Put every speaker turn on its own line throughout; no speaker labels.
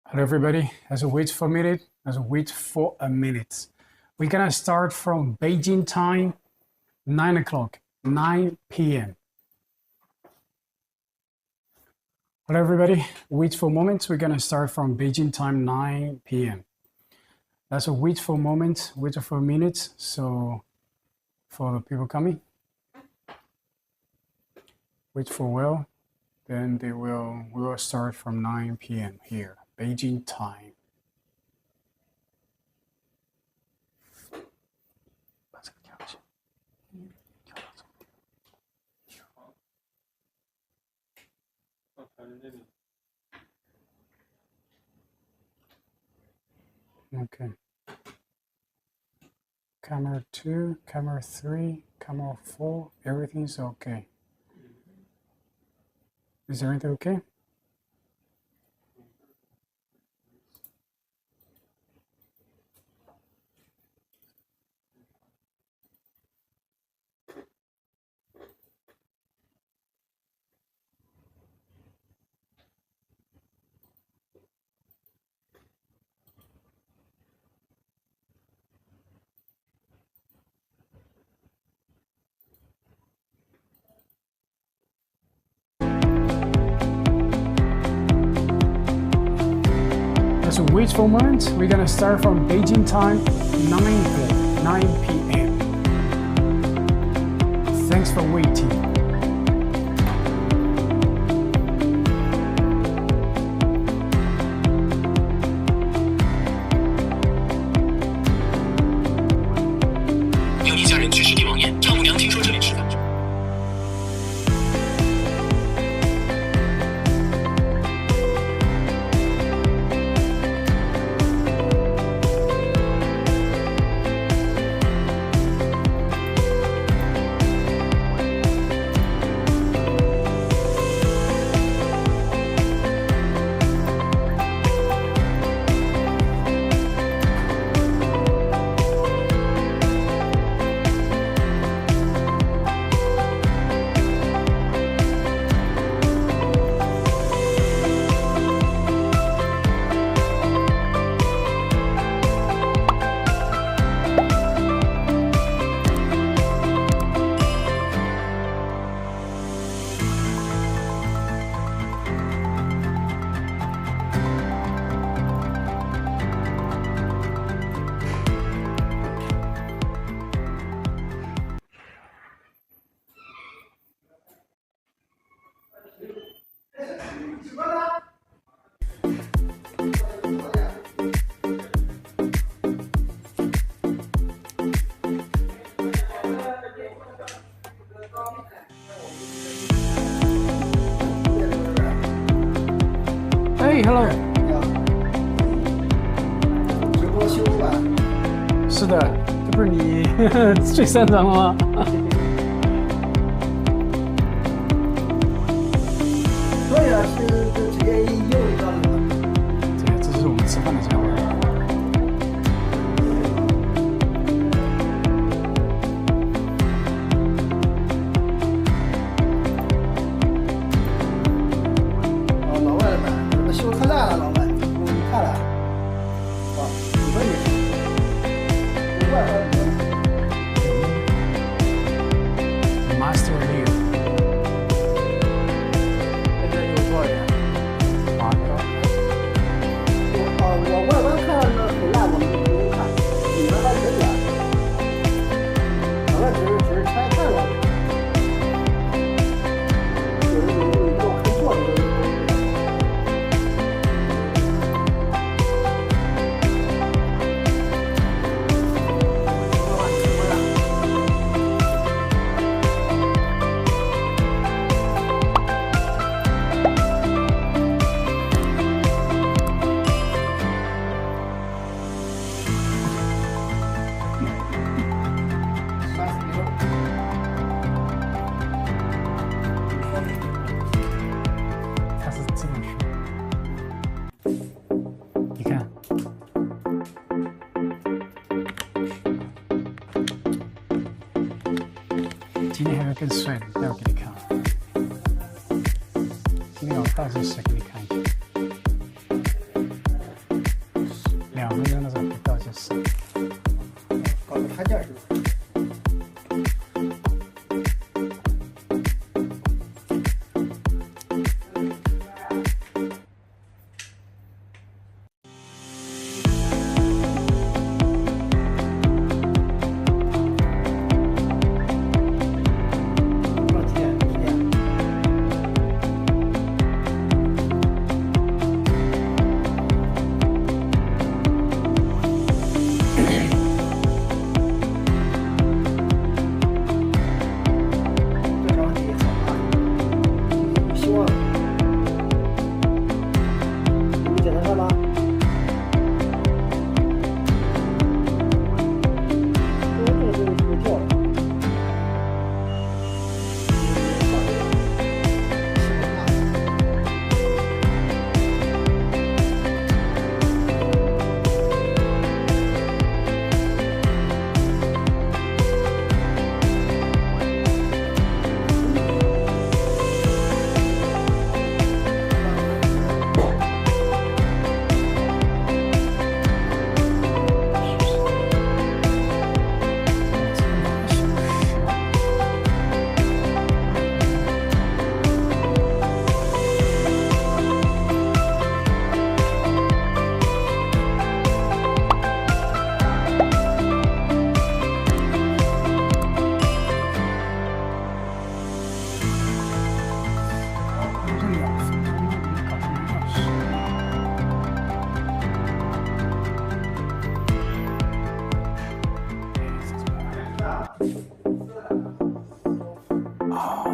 Hello everybody, as a wait for a minute. We're gonna start from Beijing time, 9 o'clock, 9 p.m. Hello everybody, wait for a moment. We're gonna start from Beijing time, 9 p.m. That's a wait for a moment, wait for a minute. So for the people coming, wait for a while, then we will start from 9 p.m. here, Beijing time. Okay. Camera 2, camera 3, camera 4, everything's okay. Is everything okay? So wait for a moment. We're gonna start from Beijing time, 9 p.m. Thanks for waiting. Hey, hello。
直播修吧。
是的，这不是你最擅长的吗？
对呀，是直接用一个了吗？
对，这是我们吃饭的时候。
老外的版怎么修太烂了？老外，你看了？哇，你们也是，不怪他。
Master Liu。
这边有多少人？8
个。
我外观看着很烂，我们不用看，里面还可以啊。老外只是拆看了，有看错的。
它是这么说，你看，今天还有更帅的，待会给你看。倒计时给你看一下，2分钟的时候倒计时。
搞个插件是吧？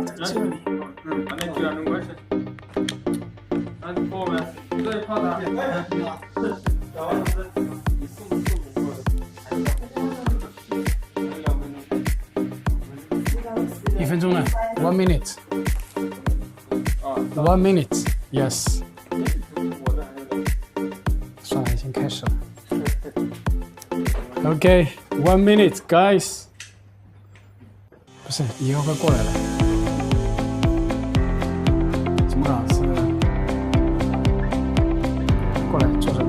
在这里。
把那卷着过去。啊，你过呗。对，泡的。你送不过的。
1分钟了 ，1 minute。1 minute, yes。算了，已经开始了。OK, 1 minute, guys。不是，以后快过来了。怎么老是过来坐这里？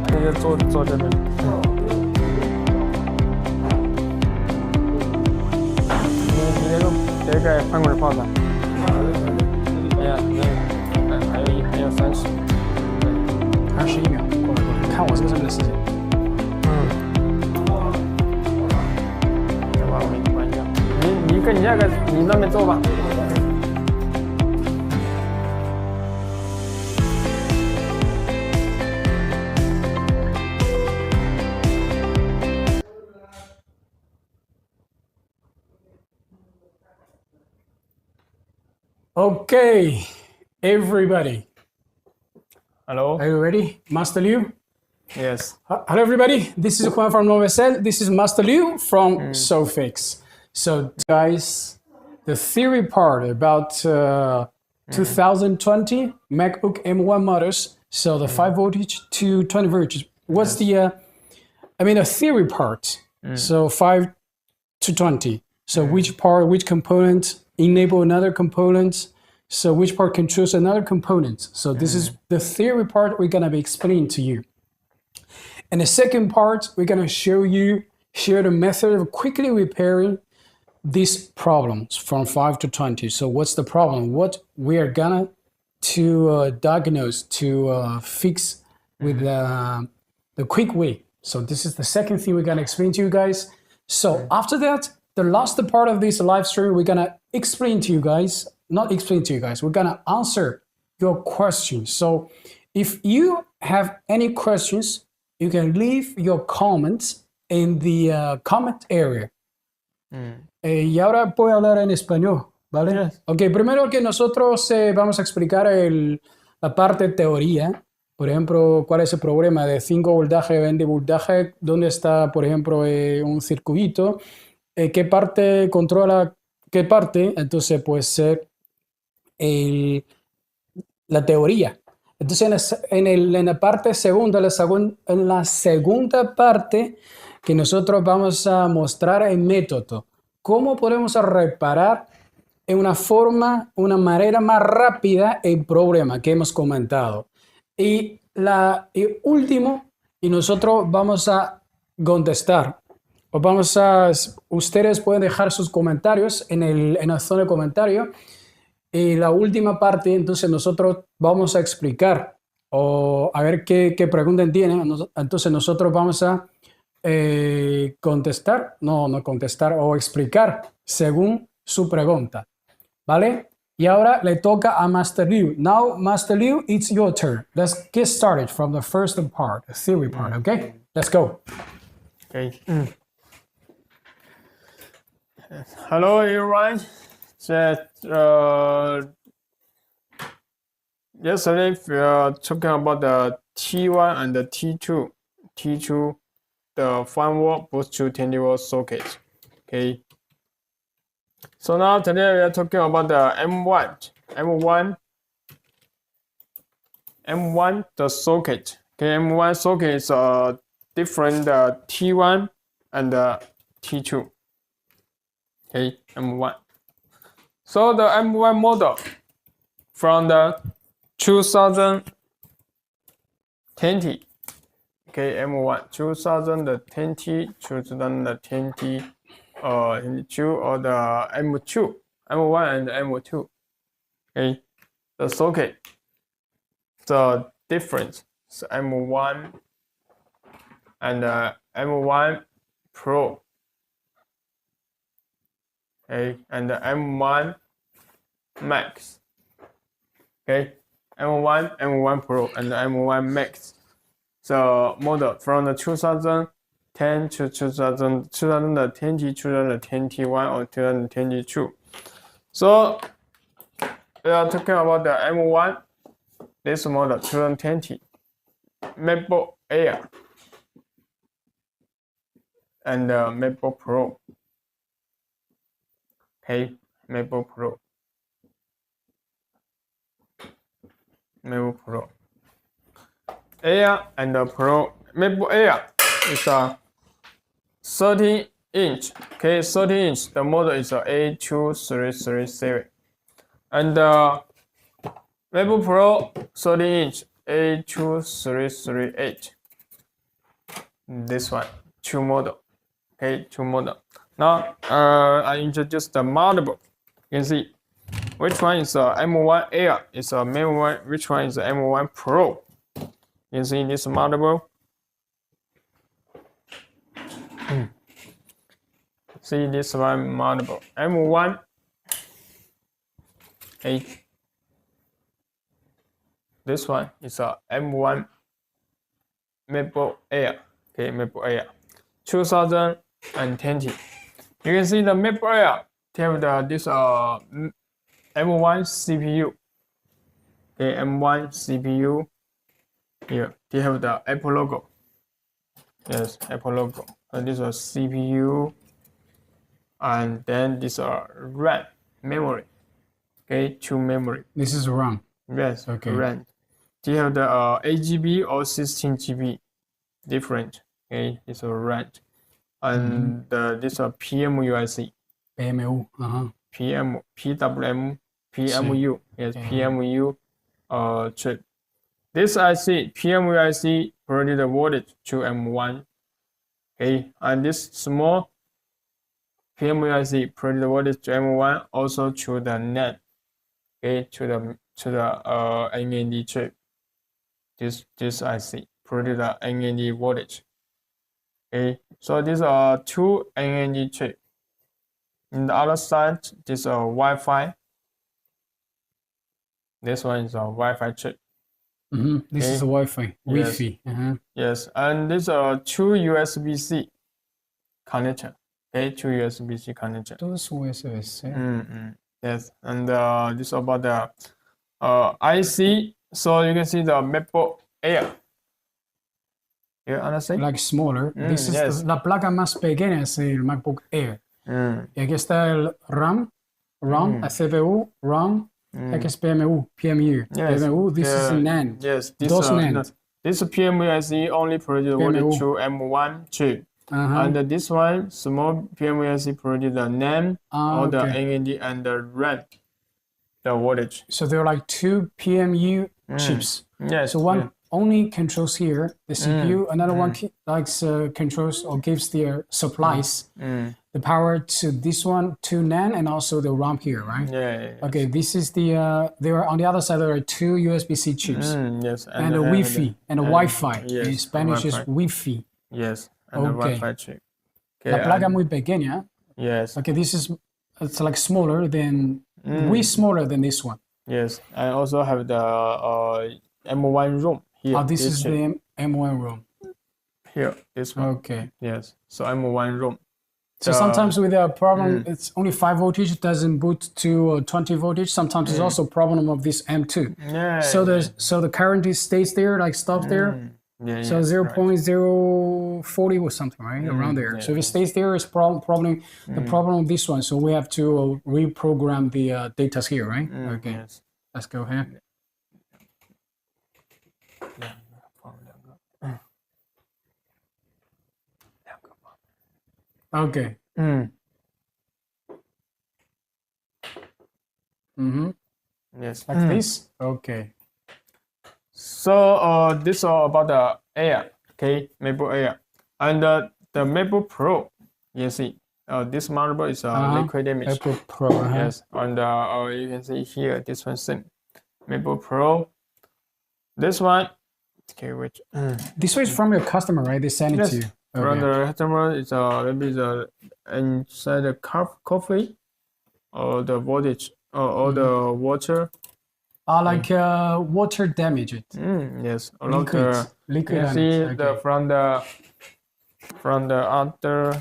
那就坐这边。你这个饭馆泡的。哎呀，还有30。
21秒，过来，看我这个上面的时间。
对吧？我给你关一下。你跟你那个你那边坐吧。
Okay, everybody.
Hello.
Are you ready? Master Liu?
Yes.
Hello, everybody. This is Juan from Novacell. This is Master Liu from Sofix. So, guys, the theory part about 2020 MacBook M1 models. So, the 5 voltage to 20 voltage. What's the theory part? So, 5 to 20. So, which part, which component enable another component? So, which part controls another component? So, this is the theory part we're going to be explaining to you. And the second part, we're going to share the method of quickly repairing these problems from 5 to 20. So what's the problem? What we are going to diagnose, to fix with the quick way. So this is the second thing we're going to explain to you guys. So after that, the last part of this live stream, we're going to explain to you guys, not explain to you guys, we're going to answer your questions. So if you have any questions, you can leave your comments in the comment area. Y ahora voy a hablar en español, ¿vale?
Yes.
Ok, primero que nosotros vamos a explicar la parte teoría. Por ejemplo, cuál es el problema de 5 voltaje, 20 voltaje, dónde está, por ejemplo, un circuito, qué parte controla qué parte, entonces puede ser la teoría. Entonces, en la parte segunda, en la segunda parte que nosotros vamos a mostrar el método. ¿Cómo podemos reparar en una manera más rápida el problema que hemos comentado. Y el último, y nosotros vamos a contestar. Ustedes pueden dejar sus comentarios en la zona de comentarios. Y la última parte, entonces nosotros vamos a explicar o a ver qué preguntas tienen. Entonces nosotros vamos a contestar o explicar según su pregunta, ¿vale? Y ahora le toca a Master Liu. Now, Master Liu, it's your turn. Let's get started from the first part, the theory part, okay? Let's go.
Okay. Hello, everyone. Yesterday we are talking about the T1 and the T2. T2, the 5V boost to 20V socket. Okay. So now today we are talking about the M1, the socket. Okay, M1 socket is different T1 and T2. Okay, M1. So the M1 model from the 2020. Okay, M1 2020, 2022, or the M2, M1 and M2. Okay, the socket, the difference is M1 and M1 Pro. Okay, and the M1 Max. Okay, M1 Pro and the M1 Max. The model from the 2010 to 2020, 2021, or 2022. So we are talking about the M1, this model 2020, MacBook Air, and MacBook Pro. Okay, MacBook Pro. Air and Pro. MacBook Air is a 30-inch. Okay, 30-inch. The model is a A2337. And MacBook Pro 30-inch A2338. This one, two model. Okay, two model. Now I introduce the motherboard. You can see which one is M1 Air, is a main one, which one is M1 Pro. You can see this motherboard. See this one motherboard, M1 8. This one is a M1 MacBook Air. Okay, MacBook Air 2020. You can see the MacBook Air. They have this M1 CPU. Okay, M1 CPU. Here they have the Apple logo. Yes, Apple logo. And this is CPU. And then this RAM memory. Okay, two memory.
This is RAM.
Yes,
okay.
RAM. They have the 8GB or 16GB. Different. Okay, it's a RAM. And this is PMUIC.
PMU.
PWM, PMU. Yes, PMU chip. This IC, PMUIC, provide the voltage to M1. Okay, and this small PMUIC provide the voltage to M1, also to the NAND. Okay, to the NAND chip. This IC provide the NAND voltage. Okay, so these are two NAND chip. In the other side, this is a Wi-Fi. This one is a Wi-Fi chip.
This is a Wi-Fi. Wi-Fi.
Yes, and these are two USB-C connector. Okay, two USB-C connector.
Those USB-C.
Yes, and this is about the IC. So you can see the MacBook Air. You understand?
Like smaller. This is
yes.
La placa más pequeña es el MacBook Air. Y aquí está el RAM, CPU, RAM, aquí es PMU.
Yes.
PMU, this is NAND.
Yes,
NAND.
This PMU IC only produces voltage to M1 chip. And this one, small PMIC produce the NAND, or the
okay.
NAND and the RAM, the voltage.
So there are like two PMU chips.
Yes.
So one only controls here the CPU, another one controls or gives the supplies the power to this one, to NAND, and also the RAM here, right?
Yeah.
Okay, this is the there are on the other side there are two USB-C chips
Yes.
and a Wi-Fi and a Wi-Fi.
Yes,
In Spanish is
Wi-Fi.
Wi-Fi.
Yes, and the
Okay.
Wi-Fi chip.
La
Okay,
placa muy pequeña.
yes.
Okay, this is it's like smaller than way smaller than this one.
Yes, I also have the M1 ROM here.
Oh, this is
chip.
the M1 ROM.
Here, this one.
Okay.
Yes, so M1 ROM.
So sometimes with a problem, it's only 5 voltage, it doesn't boot to 20 voltage. Sometimes it's also a problem of this M2.
Yeah.
So the current stays there, like stops there.
Yeah,
So
yes,
0.040 or something, right? Around there. So if it stays there, it's probably the problem of this one. So we have to reprogram the datas here, right? Okay.
Yes.
Let's go ahead. Okay.
Yes.
Like this? Okay.
So this is all about the Air, okay, MacBook Air, and the MacBook Pro. You see, this motherboard is liquid image.
MacBook Pro.
Yes, and you can see here this one same MacBook Pro. This one, okay, which
This one is from your customer, right? They send it to you.
from the customer is maybe the inside the coffee or the voltage or the water.
Like water damage it.
Yes, a lot of
Liquid
you can
on
see
it.
the from the other.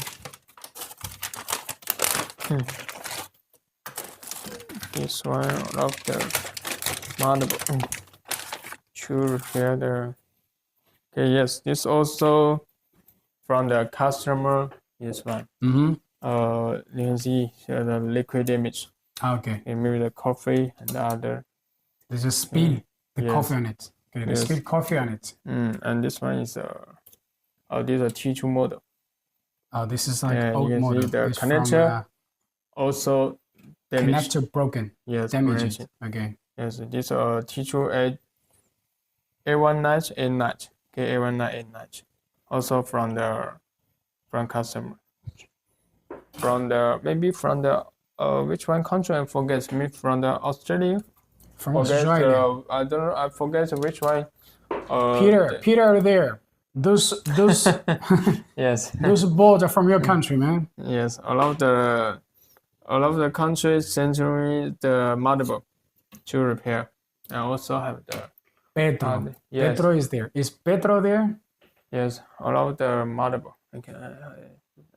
This one of the motherboard to repair the. Okay, yes, this also from the customer. This one. You can see here the liquid image.
Okay.
And maybe the coffee and the other.
There's a spill the
Yes.
coffee on it. Okay, they
Yes.
spill coffee on it.
And this one is this is a T2 model.
Oh, this is like
And
old
you can
model.
see the
It's from,
connector also damaged.
connector broken.
Yes,
Damaged.
connection.
Okay.
Yes, this T2 A19 A9. Okay, A19 A9. Also from customer. From the which one country I forget. Maybe from the Australia.
From
Forget
Australia.
I don't know. I forget which one.
Peter, there. Those
Yes.
those boards are from your country, man.
Yes, all of the countries sending the motherboard to repair. I also have the
Petro.
yes.
Petro is there. Is Petro there?
yes, all of the motherboard.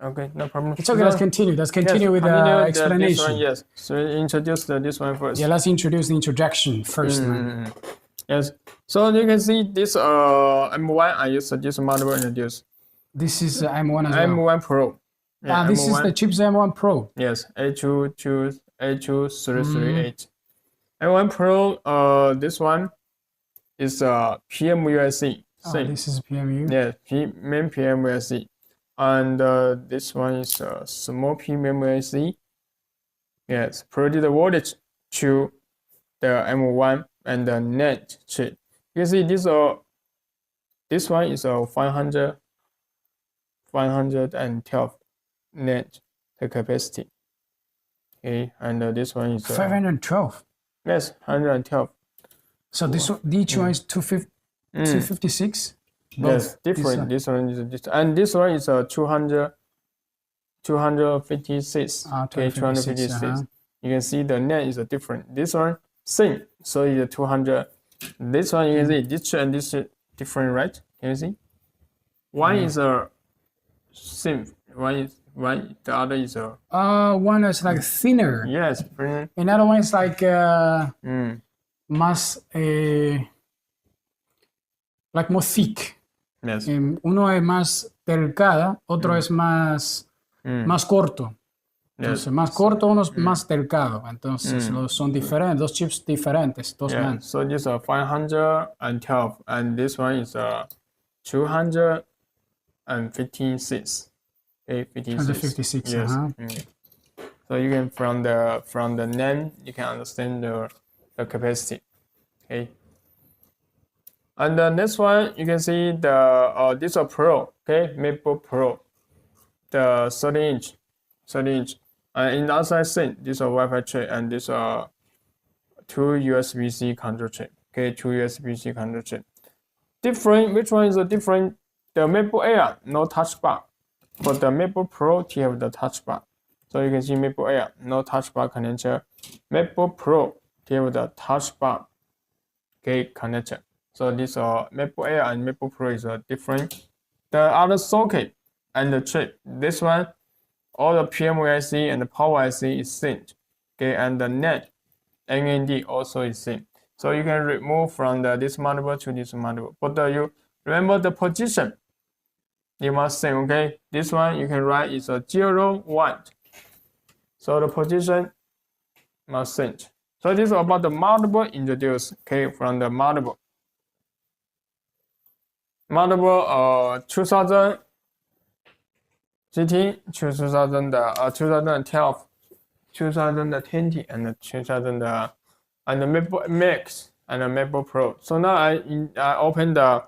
Okay, no problem.
It's okay. Let's continue. Let's continue with the explanation.
This one, yes. So introduce this one first.
Yeah, let's introduce the introduction first, man.
Yes. So you can see this M1. I use this motherboard introduce.
This is M1 as well.
M1 Pro. Yeah,
This is
M1.
the chips M1 Pro.
Yes, A2338. M1 Pro, this one is PMUSC.
Oh, this is PMU.
Yeah, main PMUSC. And this one is small PMUSC. Yes, produce the voltage to the M1 and the net chip. You see this one is 512 net the capacity. Okay, and this one is
512.
yes, 112.
So each one is 256.
Yes, different. This one is and this one is 256. Okay, 256. You can see the net is different. This one same, so it's 200. This one you can see this and this is different, right? Can you see? One is same. The other is
one is like thinner.
yes.
Another one is like más like more thick.
Yes.
Uno es más delgada, otro es más corto. Entonces, más corto, uno es más delgado. Entonces, son diferentes, dos chips diferentes, dos
Yeah. So this is 512, and this one is 256. Okay, 56.
156.
Yes.
Uh-huh.
Okay. So you can from the name you can understand the capacity. Okay. And the next one you can see the this is Pro. Okay, MacBook Pro, the 30 inch. And in the outside thing, this is a Wi-Fi tray and this are two USB-C control chip. Okay, two USB-C control chip. Different. Which one is the different? The MacBook Air no touch bar, but the MacBook Pro they have the touch bar. So you can see MacBook Air no touch bar connector. MacBook Pro they have the touch bar. Okay, connector. So this MacBook Air and MacBook Pro is different. The other socket and the chip. This one, all the PMU IC and the power IC is synced. Okay, and the NAND also is same. So you can remove from this motherboard to this motherboard. But you remember the position. You must say, okay, this one you can write is a 0, 1. So the position must change. So this is about the motherboard introduced, okay, from the motherboard. Motherboard 2000 GT, 2012, 2020, and 2000 and the MacBook Max and the MacBook Pro. So now I open the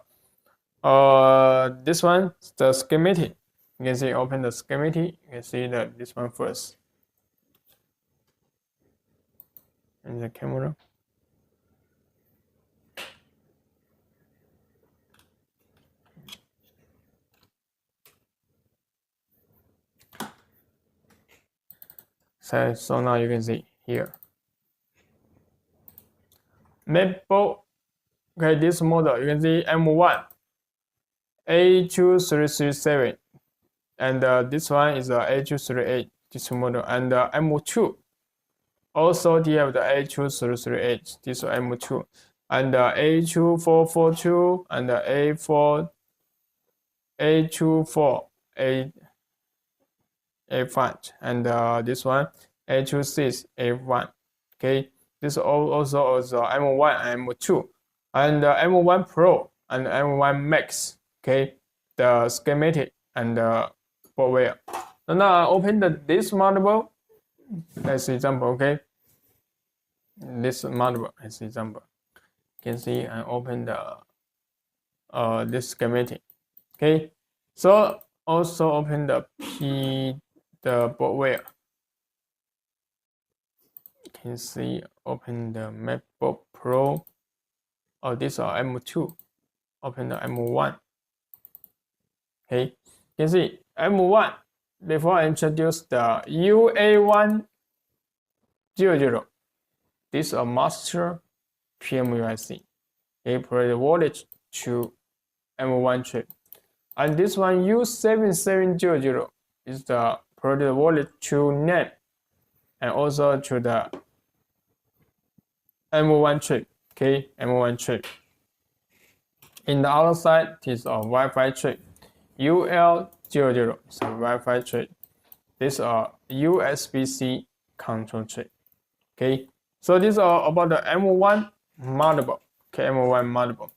this one, the schematic. You can see open the schematic. You can see that this one first. And the camera. So now you can see here. MacBook, okay, this model you can see M1, A2337, and this one is A238, this model, and M2. Also, they have the A2338, this M2, and A2442, and A4, A24, A5, and this one A26, A1. Okay, this also is M1 and M2, and M1 Pro and M1 Max. Okay, the schematic and the boardware. So now I open this motherboard as example. Okay, this motherboard as example. You can see I open the this schematic. Okay, so also open the boardware. You can see open the MacBook Pro. Oh, this is M2. Open the M1. Okay, you can see M1. Before I introduce the UA100, this is a master PMU IC. It provides voltage to M1 chip. And this one U7700 is the provided voltage to NAND and also to the M1 chip. Okay, M1 chip. In the other side is a Wi-Fi chip. UL00 is a Wi-Fi chip. This is a USB-C control chip. Okay, so this is about the M1 motherboard. Okay, M1 motherboard.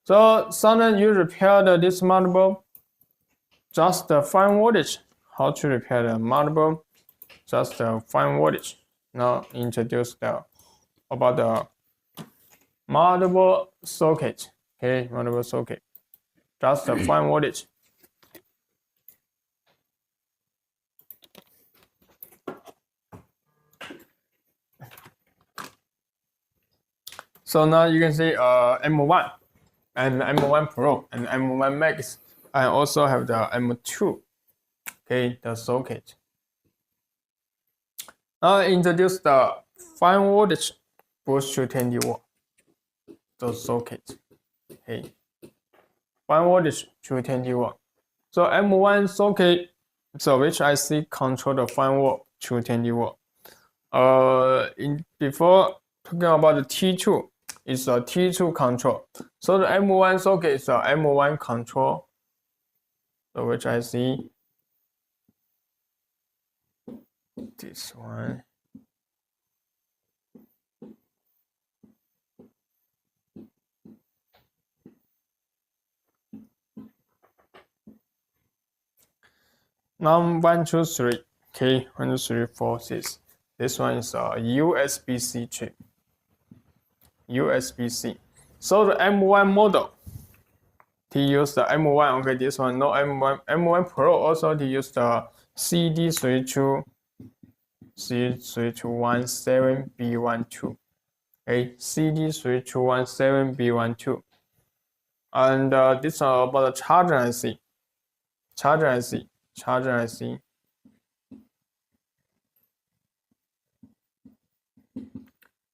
So sometimes you repair this motherboard, just find voltage. How to repair the motherboard? Just find voltage. Now introduce about the motherboard socket. Okay, motherboard socket. Just find voltage. So now you can see M1 and M1 Pro and M1 Max. I also have the M2. Okay, the socket. Now I introduce the 5 voltage boost to 20 watt. The socket. Okay, 5 voltage to 20 watt. So M1 socket, so which IC control the 5 watt to 20 watt. Before talking about the T2, it's a T2 control. So the M1 socket is a M1 control. So which IC? This one. Now 1, 2, 3. Okay, 1, 2, 3, 4, 6. This one is a USB-C chip. USB-C. So the M1 model, to use the M1, okay, this one no M1, M1 Pro also to use the CD3217B12. Okay, CD3217B12. And this is about the charger IC.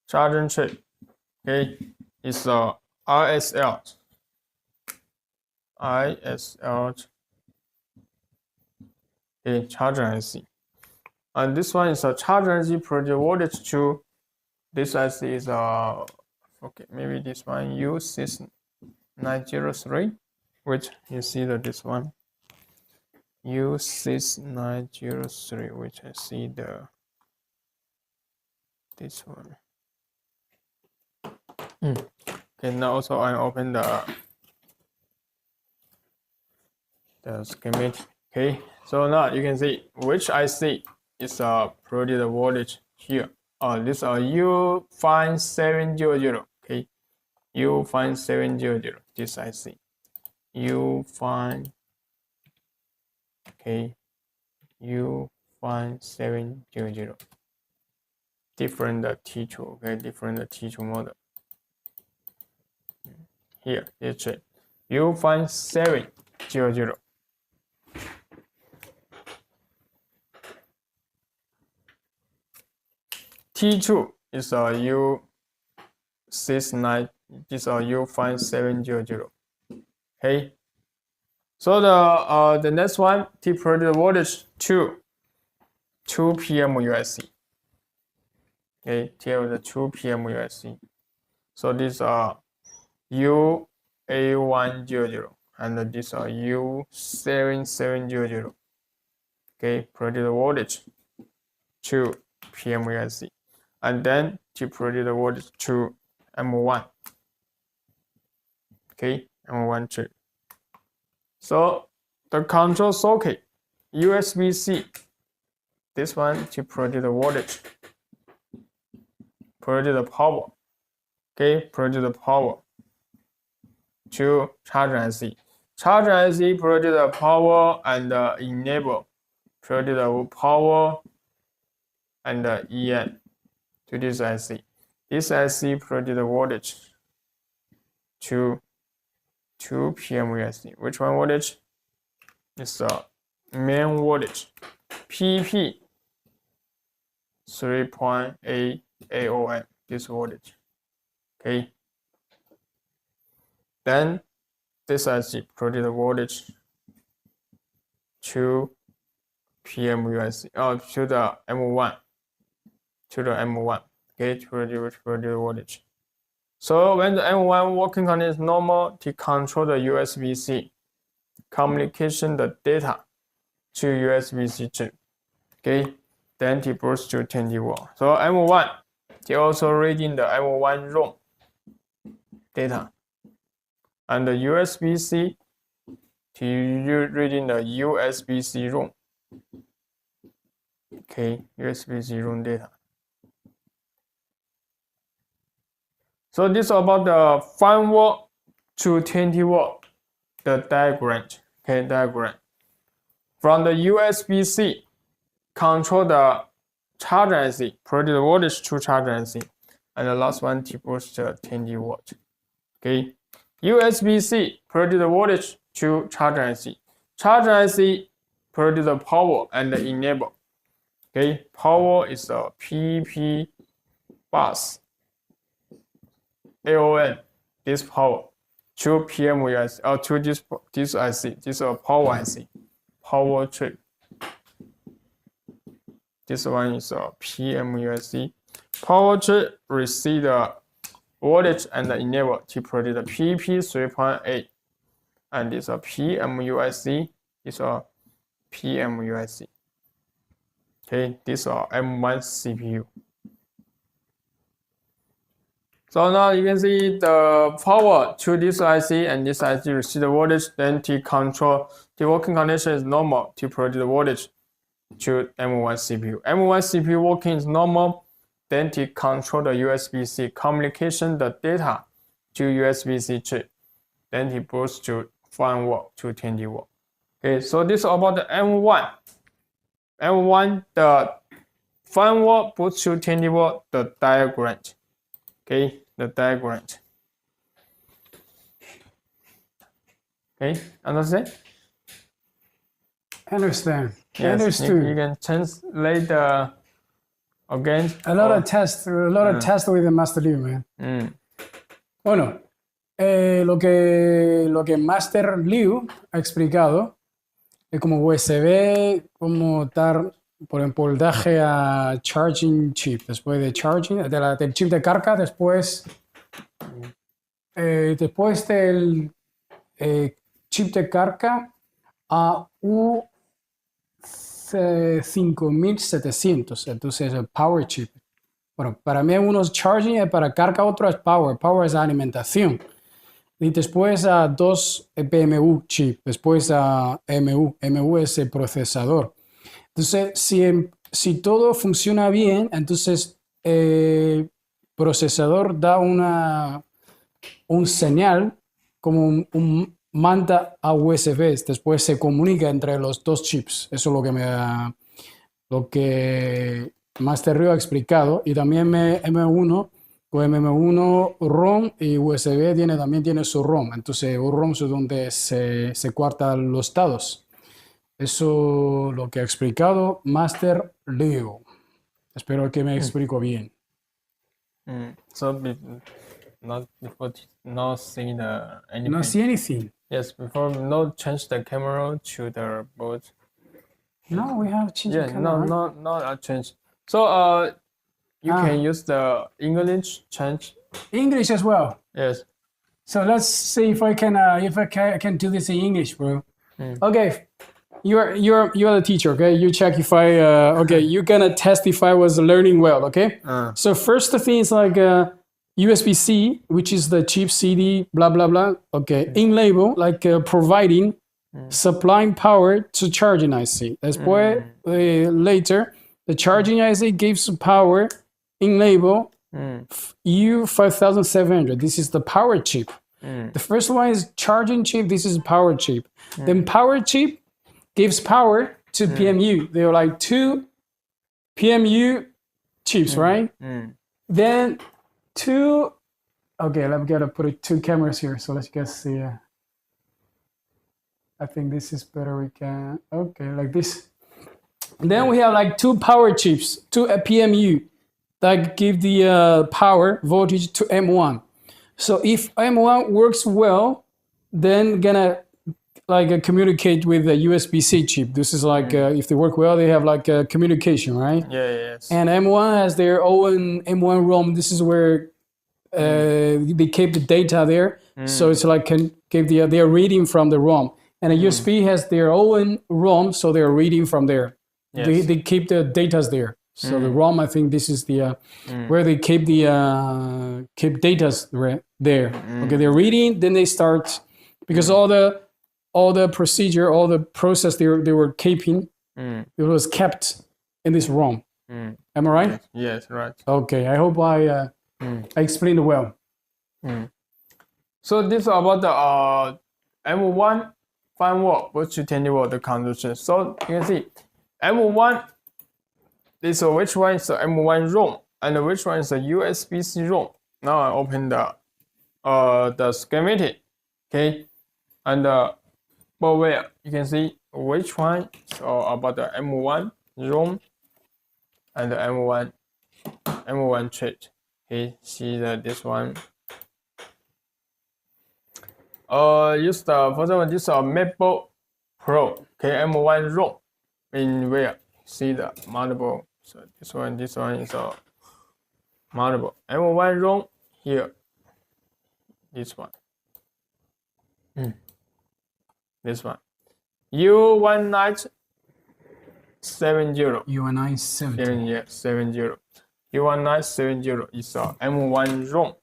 Charging chip. Okay, it's a ISL. Okay, charger IC. And this one is a charger IC project voltage to this IC is okay, maybe this one U6903, which you see that this one U6903, which I see this one. Okay, now also I open the schematic. Okay, so now you can see which IC is produce the voltage here. This is U5700. Okay, U5700. This IC U5700. Different T2. Okay, different T2 model. Here, it's U5700. T2 is a U69. This is a U5700. Okay. So the next one, T produce voltage 2 PMUSC. Okay, here the 2 PMUSC. So these are U8100 and this are U7700. Okay, produce voltage 2 PMUSC. And then to produce the voltage to M1. Okay, M1 chip. So the control socket, USB-C, this one to produce the voltage, produce the power. Okay, produce the power to charger IC. Charger IC produce the power and enable, produce the power and EN to this IC. This IC produce the voltage to 2 PMUSC. Which one voltage? It's the main voltage. PP 3.8 AOM. This voltage. Okay. Then this IC produce the voltage to PMUSC. To the M1. To the M1. Okay, to produce voltage. So when the M1 working condition is normal, to control the USB-C communication the data to USB-C chip. Okay, then to boost to 20 volt. So M1, they also reading the M1 ROM data, and the USB-C to reading the USB-C ROM. Okay, USB-C ROM data. So this is about the 5 volt to 20 volt, the diagram. Okay, diagram. From the USB-C, control the charger IC, produce the voltage to charger IC, and the last one to boost 20 volt. Okay, USB-C produce the voltage to charger IC. Charger IC produce the power and enable. Okay, power is a PP bus. AON, this power, to PMUSC, or to this IC, this is a power IC, power chip. This one is a PMUSC. Power chip receive the voltage and enable to produce the PP 3.8, and this is a PMUSC. This is a PMUSC. Okay, this is a M1 CPU. So now you can see the power to this IC, and this IC receive the voltage, then to control the working condition is normal to produce the voltage to M1 CPU. M1 CPU working is normal, then to control the USB-C communication the data to USB-C chip, then it boosts to 5V to 20V. Okay, so this is about the M1. M1, the 5V boost to 20V, the diagram. Okay, the diagram. Okay, understand?
Understand.
Yes,
Understood.
you can translate the again.
A lot of tests with the Master Liu, man. Bueno, lo que Master Liu ha explicado es como USB, como dar por ejemplo voltaje a charging chip, después de charging, del chip de carga, después del chip de carga a U5700, entonces el power chip. Bueno, para mí uno es charging y para carga otro es power. Power es alimentación. Y después a 2 PMU chip, después a MU. MU es el procesador. Entonces, si todo funciona bien, entonces el procesador da un señal como un manda a USB, después se comunica entre los dos chips. Eso es lo que Master Liu ha explicado. Y también M1, con M1 ROM y USB también tiene su ROM. Entonces, un ROM es donde se guardan los datos. Eso es lo que ha explicado Master Liu. Espero que me explico bien.
So not before not seeing anything.
No see anything.
Yes, before not change the camera to the board.
No, we have changed the camera.
not a change. So you can use the English change.
English as well.
Yes.
So let's see if I can can do this in English, bro. Okay, you're the teacher. Okay, you check if I okay. You're gonna test if I was learning well. Okay. So first thing is like USB-C, which is the chip CD, blah blah blah. Okay, in label like providing, supplying power to charging IC. Después later, the charging IC gives power in label U5700. This is the power chip. The first one is charging chip. This is power chip. Then power chip gives power to PMU. There are like 2 PMU chips, right? Then 2. Okay, I'm gonna put 2 cameras here. So let's just see. I think this is better. We can like this. Then we have like 2 power chips, 2 PMU that give the power voltage to M1. So if M1 works well, then gonna like communicate with the USB-C chip. This is like if they work well, they have like a communication, right?
Yes.
And M1 has their own M1 ROM. This is where they keep the data there. So it's like they're reading from the ROM. And a USB has their own ROM, so they're reading from there. Yes. They keep the data there. So the ROM, I think this is the where they keep the keep data there. Okay, they're reading, then they start because all the procedure, all the process they were keeping, it was kept in this ROM. Am I right?
Yes, right.
Okay, I hope I explained it well.
So this is about the M1 5V boost to 20V the conversion. So you can see M1. This which one is the M1 ROM and which one is the USB-C ROM. Now I open the schematic, okay, and but where you can see which one is about the M1 ROM and the M1 chip. Okay, see that this one. Use the for example this MacBook Pro. Okay, M1 ROM in where see the motherboard. So this one is a motherboard. M1 ROM here. This one. This one. U1970.
U1970.
70. U1970 is a M1 ROM.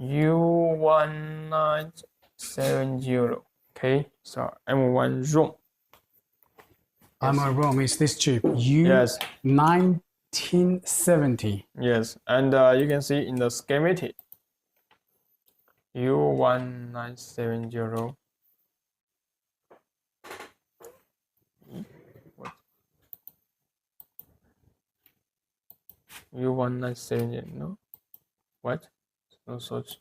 U19 M170. Okay, so M1 ROM.
M1 ROM is this chip,
Yes.
U1970.
Yes, and you can see in the schematic U1970. What? U1970, no? What? No such.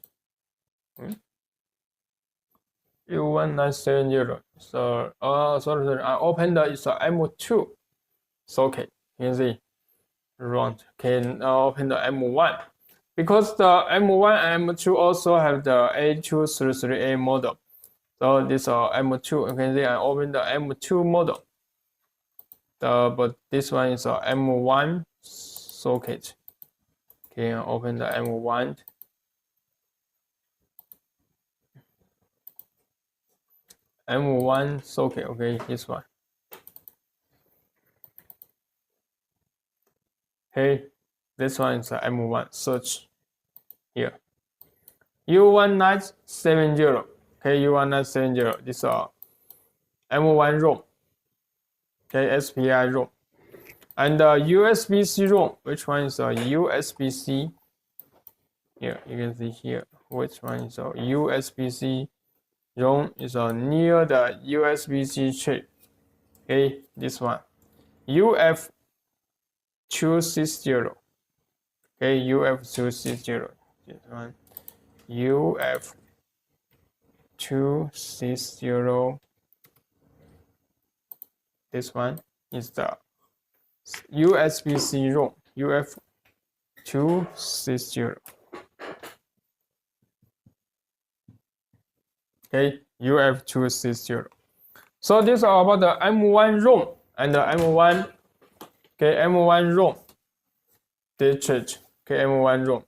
U1970. So, sorry, I opened it's a M2 socket. You can see, wrong. Can open the M1 because the M1 and M2 also have the A233A model. So this M2. You can see I open the M2 model. But this one is a M1 socket. Okay, I open the M1. M1 socket. Okay, this one. Okay, this one is a M1. Search here. U1970. Okay, U1970. This is M1 ROM. Okay, SPI ROM. And USB-C ROM. Which one is a USB-C? Here, you can see here. Which one is a USB-C ROM? Is near the USB-C chip. Okay, this one. UF260. Okay, UF260. This one. UF260. This one is the USB-C ROM. UF260. Okay, UF260. So this is about the M1 ROM and the M1. Okay, M1 ROM. Discharge. Okay, M1 ROM.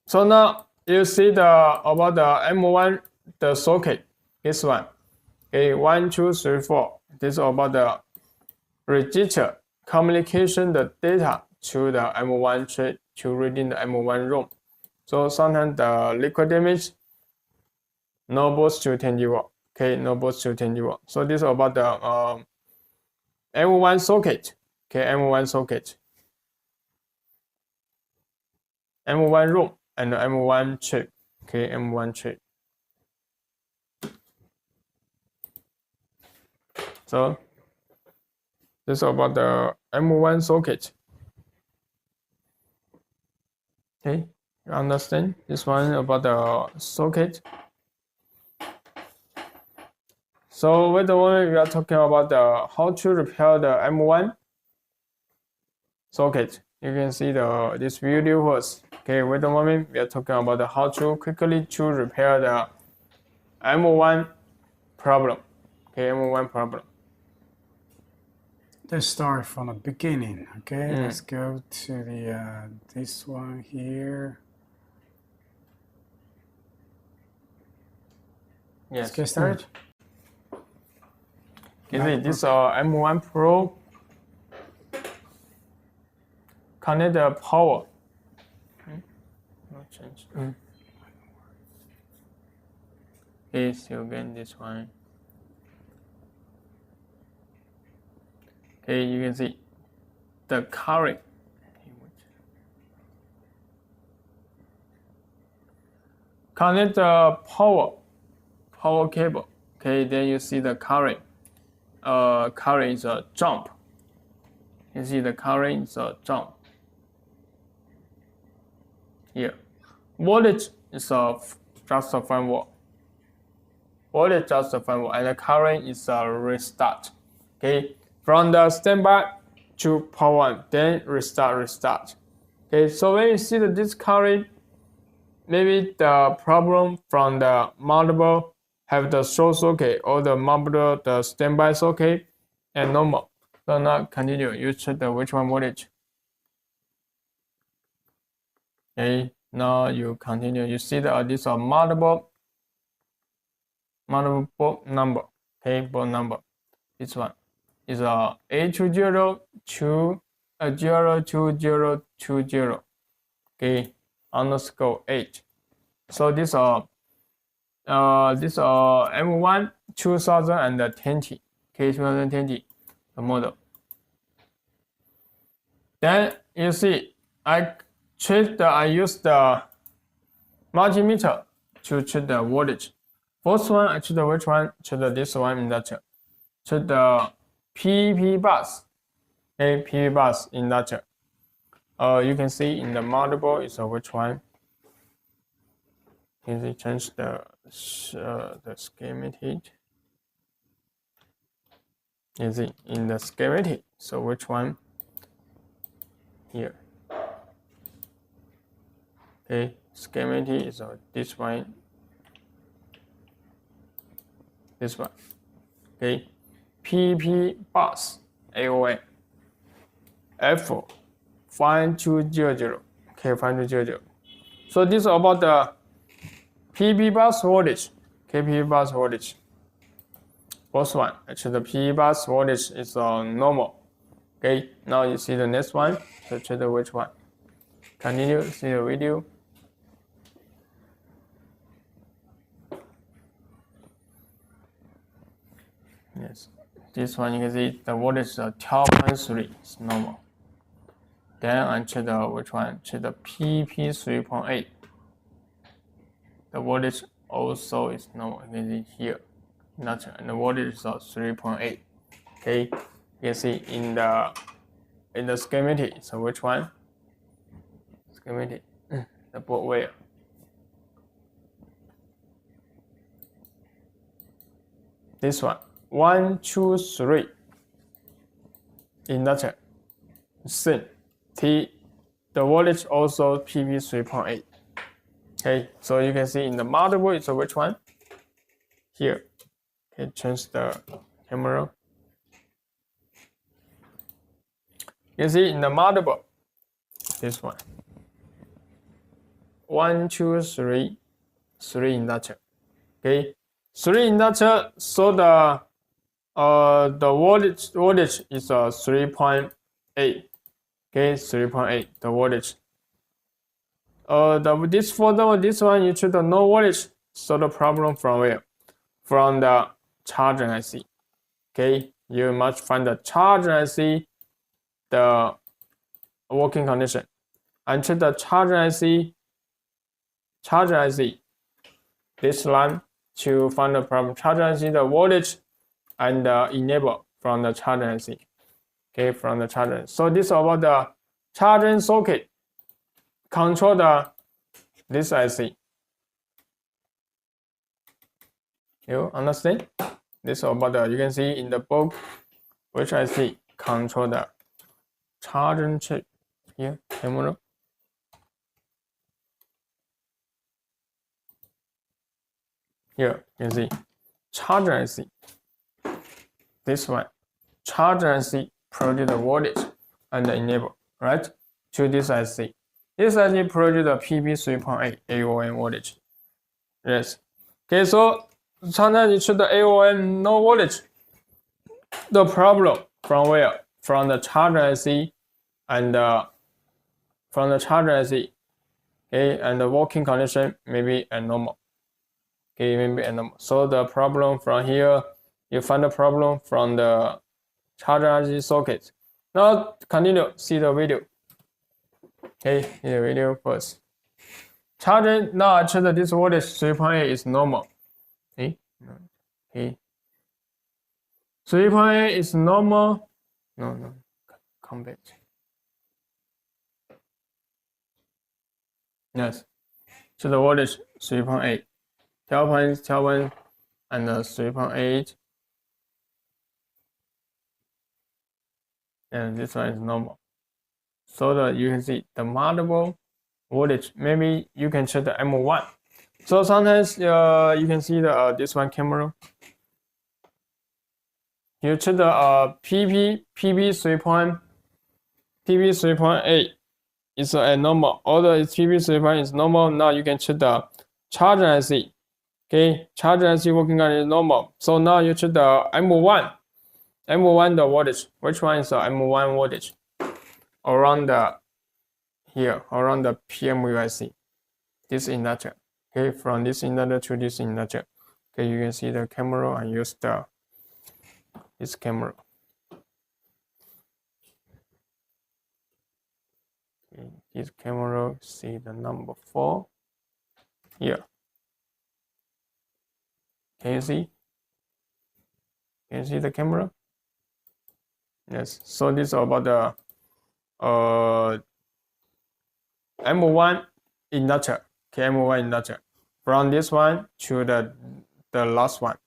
So now you see about the M1 the socket. This one. Okay, 1, 2, 3, 4. This is about the register communication the data to the M1 chip to reading the M1 ROM. So sometimes the liquid damage no boost to 10 watt. Okay, no boost to 10 watt. So this is about the M1 socket. Okay, M1 socket. M1 ROM and M1 chip. Okay, M1 chip. So this is about the M1 socket. Okay, you understand? This one about the socket. So wait a moment, we are talking about how to repair the M1 socket. You can see this video first. Okay, wait a moment, we are talking about how to quickly to repair the M1 problem. Okay, M1 problem.
Let's start from the beginning. Okay, let's go to the this one here.
Yes.
Let's get started.
Okay, this is M1 Pro. Connect the power. No change. Okay, still again this one. Okay, you can see the current. Connect the power cable. Okay, then you see the current. Current is a jump. You see the current is a jump. Here, voltage is just a 5 volt. Voltage just a 5 volt, and the current is a restart. Okay, from the standby to power on, then restart. Okay, so when you see this current, maybe the problem from the motherboard have the short socket or the motherboard the standby socket and normal. So now continue. You check the which one voltage. Okay, now you continue. You see this motherboard number. Okay, board number. This one is A2022020. Okay, underscore 8. So this this M1 2020, okay, 2020, the model. Then you see, I use the multimeter to check the voltage. First one, I check which one? Check this one inductor. Check the PV bus, okay, PV bus inductor. You can see in the motherboard is which one. You can see change the schematic. You see in the schematic. So which one? Here. Okay, schematic is this one. This one. Okay, PP bus AON F5200. Okay, 5200. So this is about the PP bus voltage. Okay, PP bus voltage. First one, actually the PP bus voltage is normal. Okay, now you see the next one. So check which one. Continue, see the video. Yes, this one you can see the voltage is 12.3, it's normal. Then I check the which one? Check the PP 3.8. The voltage also is normal. You can see here, and the voltage is 3.8. Okay, you can see in the schematic. So which one? Schematic, the board wire. This one, 1, 2, 3. Inductor, sin, T. The voltage also PV 3.8. Okay, so you can see in the motherboard, so which one? Here. Okay, change the camera. You see in the motherboard, this one. 1, 2, 3, 3 inductor. Okay, 3 inductor. So the voltage is 3.8. Okay, 3.8 the voltage. This one you check the no voltage. So the problem from where? From the charger IC. Okay, you must find the charger IC, the working condition, and check the charger IC. This line to find the problem. Charger IC, the voltage, and enable from the charger IC. Okay, from the charger. So this is about the charging socket. Control this IC. You understand? This is about the, you can see in the book which IC control the charging chip. Here, camera. Here, you can see charger IC. This one, charger IC produce the voltage and the enable, right? To this IC. This IC produce the PV 3.8 AON voltage. Yes. Okay, so sometimes you choose the AON no voltage. The problem from where? From the charger IC and from the charger IC. Okay, and the working condition maybe abnormal. Okay, maybe abnormal. So the problem from here, you find the problem from the charger IC socket. Now continue, see the video. Okay, see the video first. Charging, now I check that this voltage 3.8 is normal. Okay, 3.8 is normal. No, come back. Yes, so the voltage 3.8, 12.7 and 3.8, and this one is normal. So that you can see the motherboard voltage. Maybe you can check the M1. So sometimes you can see the this one camera. You check the PV 3.8 is normal. Although it's PV 3.8 is normal. Now you can check the charger IC. Okay, charger IC working on is normal. So now you check the M1. M1 the voltage. Which one is the M1 voltage? Around the here, around the PMU IC. This inductor. Okay, from this inductor to this inductor. Okay, you can see the camera and use this camera. Okay, this camera, see the number 4 here. Can you see? Can you see the camera? Yes. So this is about the M1 inductor. Okay, M1 inductor. From this one to the last one.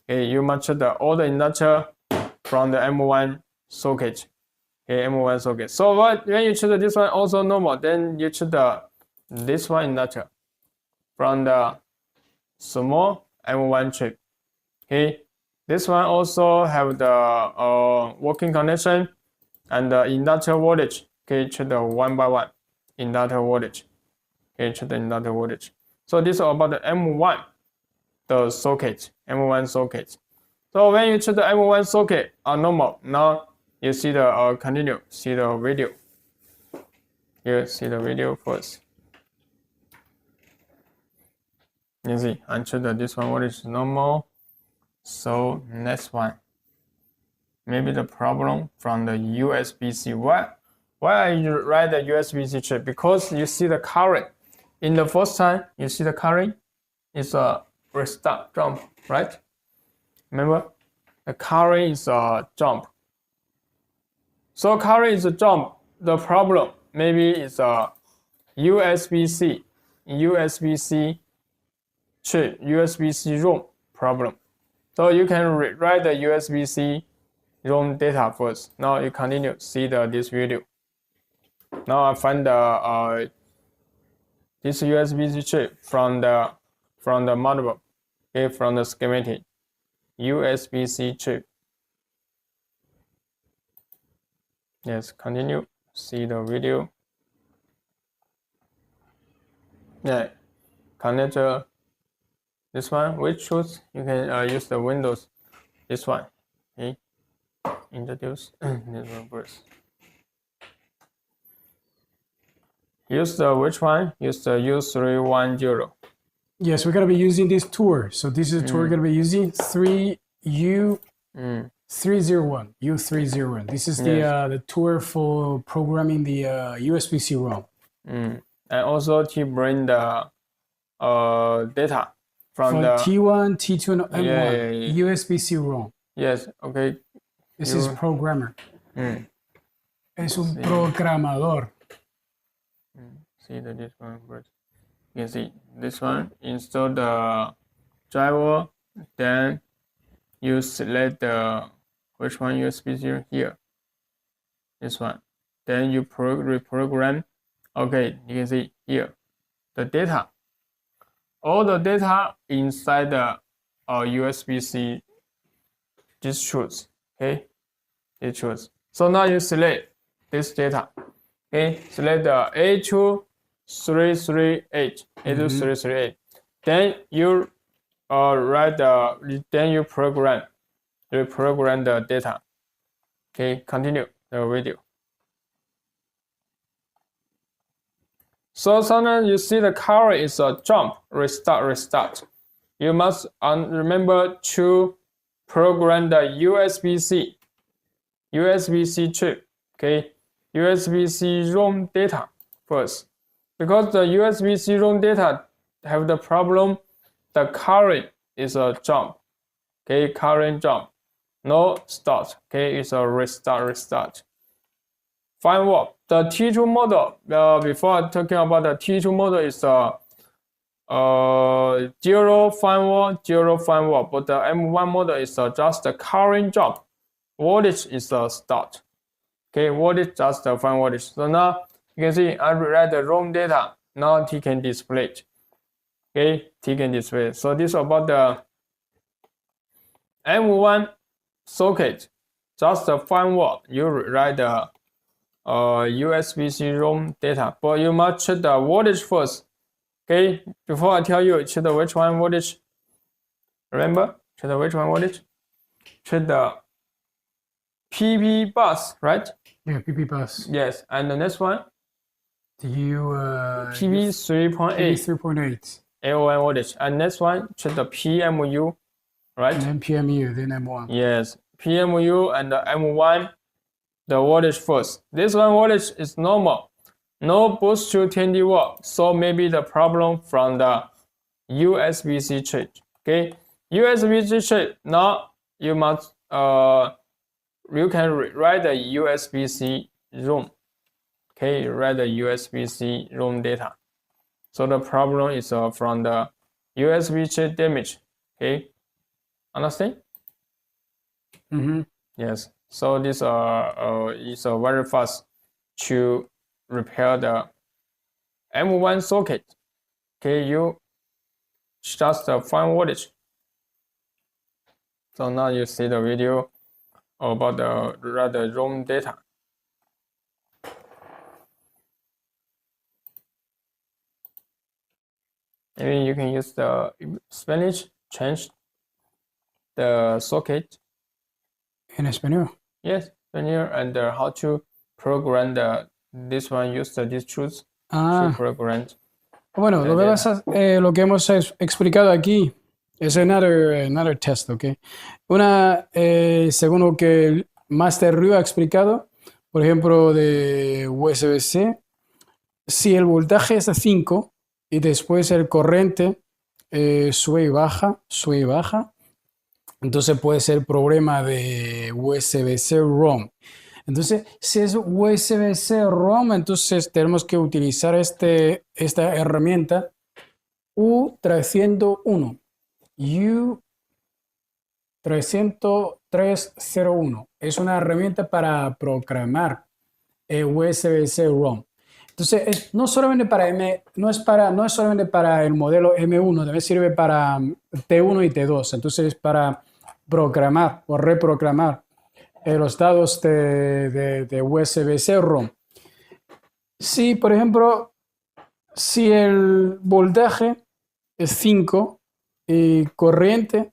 Okay, you match all the inductor from the M1 socket. Okay, M1 socket. So when you choose this one also normal, then you choose this one inductor from the small M1 chip. Okay, this one also have the working connection and the inductor voltage. Okay, choose the 1 by 1 inductor voltage. Okay, choose the inductor voltage. So this is about the M1, the socket, M1 socket. So when you choose the M1 socket, normal. Now you see the continue, see the video. You see the video first. You see, I choose this one voltage is normal. So next one. Maybe the problem from the USB-C. Why I write the USB-C chip? Because you see the current. In the first time, you see the current is a restart jump, right? Remember, the current is a jump. So current is a jump. The problem maybe is a USB-C chip, USB-C ROM problem. So you can write the USB-C ROM data first. Now you continue see this video. Now I find this USB-C chip from the motherboard. Okay, from the schematic. USB-C chip. Yes, continue see the video. Yeah, connector. This one, which choose you can use the Windows. This one, okay. Introduce this one first. Use the which one? Use the U310.
Yes, we're gonna be using this tour. So this is the tour we're gonna be using 3U301. U301. This is the tour for programming the USB-C ROM.
And also to bring the data from the
T1, T2, and M1 USB-C ROM.
Yes, okay.
This is programmer. Es un programador.
See this one first. You can see this one. Install the driver. Then you select the which one USB-C here. This one. Then you reprogram. Okay, you can see here the data. All the data inside the USB-C just choose. Okay, it choose. So now you select this data. Okay, select the A2338. A2338. Then you then you reprogram the data. Okay, continue the video. So sometimes you see the current is a jump, restart. You must remember to program the USB-C chip. Okay, USB-C ROM data first, because the USB-C ROM data have the problem. The current is a jump. Okay, current jump, no start. Okay, it's a restart. 5V. The T2 model, before talking about the T2 model, is 0 5V, but the M1 model is just the current jump. Voltage is a start. Okay, voltage just the 5 voltage. So now you can see I write the ROM data. Now T can display it. Okay, T can display it. So this is about the M1 socket, just the 5V. You write the USB-C ROM data, but you must check the voltage first. Okay, before I tell you, check the which one voltage. Remember, check the which one voltage. Check the PP bus, right?
Yeah, PP bus.
Yes, and the next one.
The
PP 3.8.
3.8.
M1 voltage. And next one, check the PMU, right?
And then PMU, then M1.
Yes, PMU and the M1, the voltage first. This one voltage is normal, no boost to 20 volt. So maybe the problem from the USB-C chip. Okay, USB-C chip. Now you must you can write the USB-C ROM. Okay, write the USB-C ROM data. So the problem is from the USB chip damage. Okay, understand? Yes. So this is very fast to repair the M1 socket. Okay, you just the 5 voltage. So now you see the video about the ROM data. Maybe you can use the Spanish, change the socket.
En español.
Yes, Spanish, and how to program this one, use these tools to program.
Bueno, lo que hemos explicado aquí es another test, ¿ok? Según lo que el Master Ryu ha explicado, por ejemplo, de USB-C, si el voltaje es a 5 y después el corriente sube y baja, entonces puede ser problema de USB-C ROM. Entonces, si es USB-C ROM, entonces tenemos que utilizar esta herramienta U301. U301 es una herramienta para programar USB-C ROM. Entonces, no es solamente para el modelo M1, también sirve para T1 y T2. Entonces, para programar o reprogramar los datos de USB-C ROM. Si, por ejemplo, si el voltaje es 5 y corriente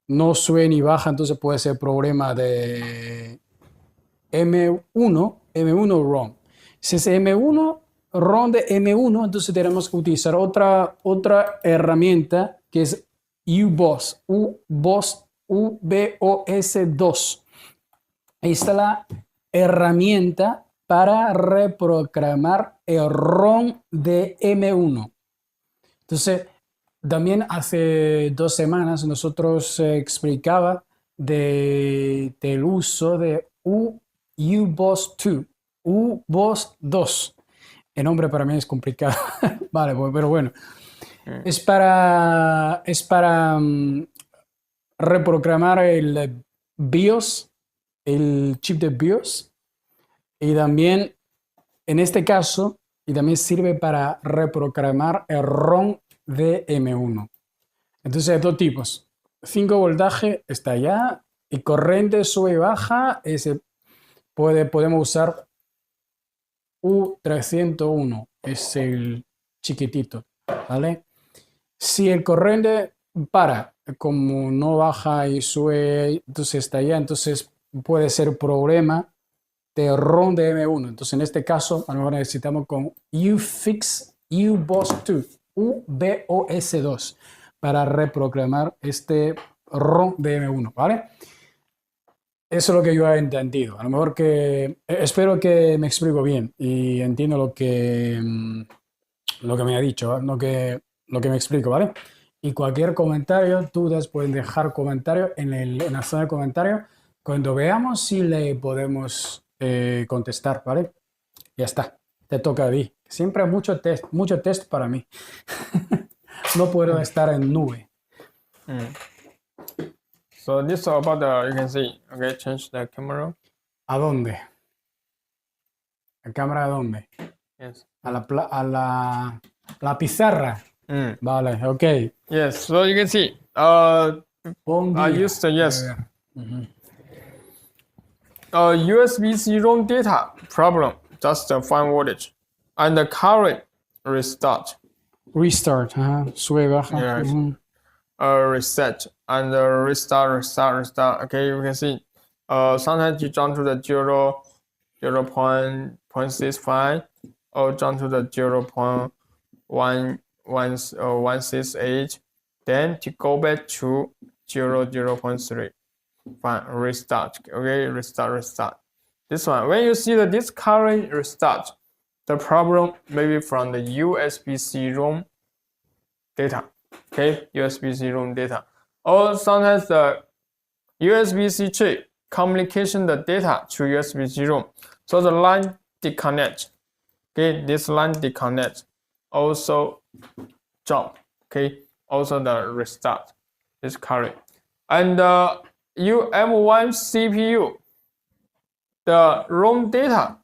no sube ni baja, entonces puede ser problema de M1 ROM. Si es M1 ROM de M1, entonces tenemos que utilizar otra herramienta que es UBOS 2. Esta es la herramienta para reprogramar el ROM de M1. Entonces, también hace 2 semanas nosotros explicaba del uso de UBOS 2. El nombre para mí es complicado. Vale, pero bueno. Es para reprogramar el BIOS, el chip de BIOS, y también en este caso, y también sirve para reprogramar el ROM de M1. Entonces hay 2 tipos. 5 voltaje está allá y corriente sube y baja, podemos usar U301, es el chiquitito, ¿vale? Si el corriente como no baja y sube, entonces está allá, entonces puede ser problema de ROM de M1. Entonces en este caso, a lo mejor necesitamos con UBOS 2 para reprogramar este ROM de M1, ¿vale? Eso es lo que yo he entendido. A lo mejor espero que me explico bien y entiendo lo que me ha dicho, lo que me explico, ¿vale? Y cualquier comentario, dudas, pueden dejar comentarios en la zona de comentarios cuando veamos si le podemos contestar, ¿vale? Ya está, te toca a ti. Siempre mucho test para mí. No puedo estar en nube.
So this is about you can see, okay, change the camera.
¿A dónde? ¿La cámara a dónde?
Yes.
A la pizarra. Vale, ok.
Yes, so you can see, I used USB-C ROM data problem, just 5 voltage, and the current restart.
Restart, sube, baja.
Yes. Reset and restart. Okay, you can see, sometimes you jump to the 0.65 or jump to the 0.1 168, then to go back to 0.3. Fine, restart. Okay, restart. This one, when you see this current restart, the problem maybe from the USB-C ROM data. Okay, USB-C ROM data. Or sometimes the USB-C chip communication the data to USB-C ROM. So the line disconnect. Okay, this line disconnect. Also jump. Okay, also the restart is current. And M1 CPU, the ROM data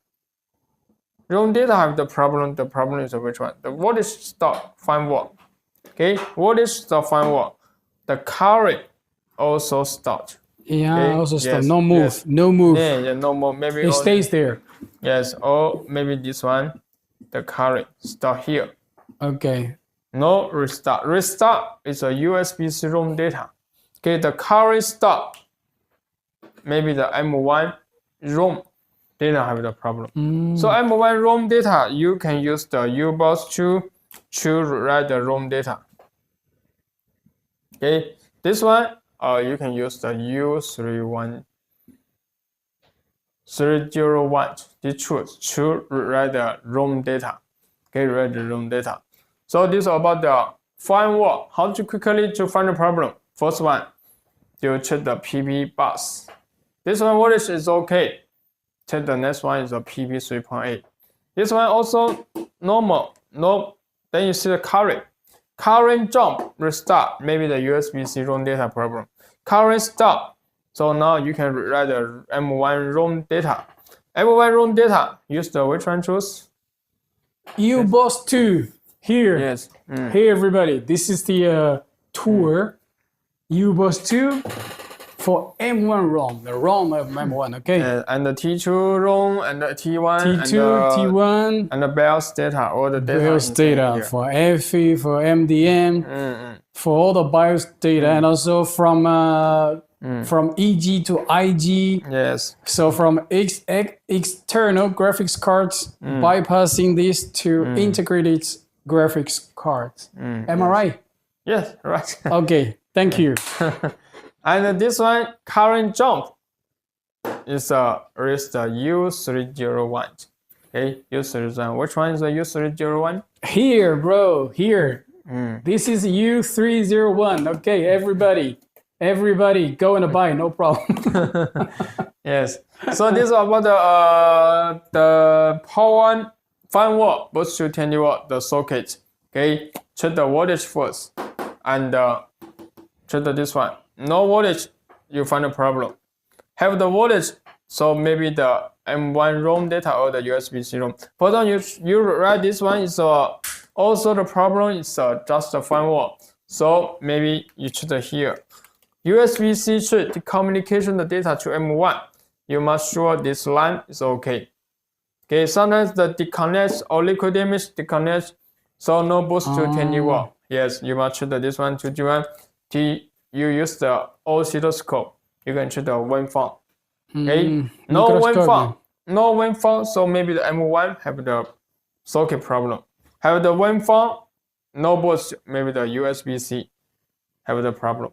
have the problem. The problem is which one? The voltage stop 5V. Okay, voltage stop 5V. The current also start.
Yeah,
okay?
also stop.
Yes,
No move.
yes.
No move.
Yeah, no more. Maybe
It stays there.
Yes, or maybe this one, the current start here.
Okay.
No restart. Restart is a USB-C ROM data. Okay, the current stop. Maybe the M1 ROM data have the problem. So M1 ROM data, you can use the U-Box to write the ROM data. Okay, this one, you can use the U301. 301 to write the ROM data. Okay, write the ROM data. So this is about the 5V. How to quickly to find the problem? First one, you check the PB bus. This one voltage is okay. Check the next one is the PB 3.8. This one also normal. No, then you see the current. Current jump, restart, maybe the USB-C ROM data problem. Current stop. So now you can write the M1 ROM data. M1 ROM data, use the which one choose?
U-Boss 2 here.
Yes.
Hey everybody, this is the tour U-Boss 2 for M1 ROM, the ROM of M1, okay?
And the T2 ROM and the T1
T2, T1,
and the BIOS data, all the data.
BIOS data for FE, for MDM, for all the BIOS data, and also from EG to IG.
Yes.
So from external graphics cards, bypassing this to integrated graphics cards. Am I right?
Yes, right.
Okay, thank you.
And this one, current jump, is the U301. Okay, U301. Which one is the U301?
Here, bro, here. This is U301. Okay, everybody go and buy, no problem.
Yes. So this is about the power 5V, both to 10V, the socket. Okay, check the voltage first, and check this one. No voltage, you find a problem. Have the voltage, so maybe the M1 ROM data or the USB-C ROM. For example, you write this one is also the problem is just the 5V. So maybe you check here. USB-C chip the communication the data to M1. You must sure this line is okay. Okay, sometimes the disconnect or liquid image disconnect, so no boost to 10V. Yes, you must check this one to do you use the oscilloscope. You can check the waveform. Okay, no waveform, so maybe the M1 have the socket problem. Have the waveform, no boost, maybe the USB-C have the problem.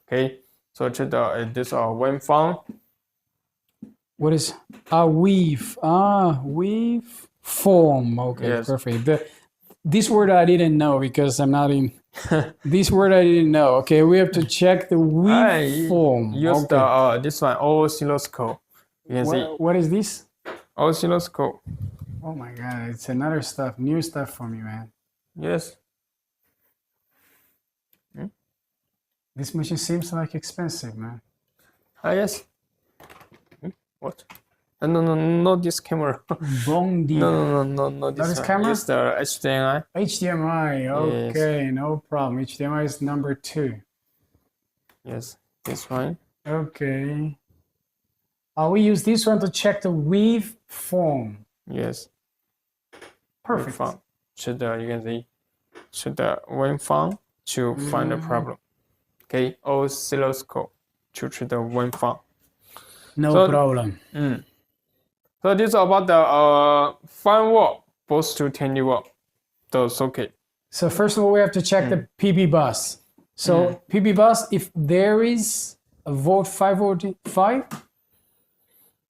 Okay, so check this waveform.
What is weave? Weave form. Okay,
yes.
Perfect. This word I didn't know because I'm not in. This word I didn't know. Okay, we have to check the weave form.
Use the this one oscilloscope. You can see.
What is this?
Oscilloscope.
Oh my god, it's another stuff, new stuff for me, man.
Yes.
This machine seems like expensive, man.
Yes. What? No, not this camera.
Bon dia.
No,
this camera?
Use the HDMI.
HDMI, okay,
Yes.
no problem. HDMI is number 2.
Yes, this one.
Okay. We use this one to check the weave form.
Yes.
Perfect.
Waveform. You can see. Should the waveform to find the problem. Okay, oscilloscope to check the waveform.
No problem.
So this is about the 5V, both to 10V, the socket.
So first of all, we have to check the PB bus. So PB bus, if there is a volt 505,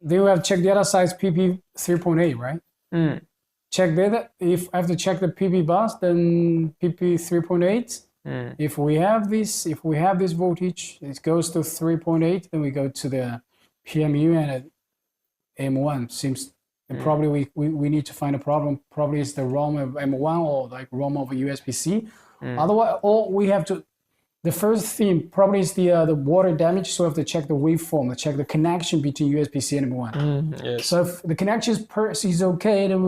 then we have to check the other side's PP 3.8, right? Check that. If I have to check the PB bus, then PP 3.8. If we have this voltage, it goes to 3.8, then we go to the PMU and M1. Seems and probably we need to find a problem. Probably it's the ROM of M1 or like ROM of USB-C. Otherwise, all we have to, the first thing probably is the water damage. So we have to check the waveform, to check the connection between USB-C and M1.
Yes.
So if the connection is okay, then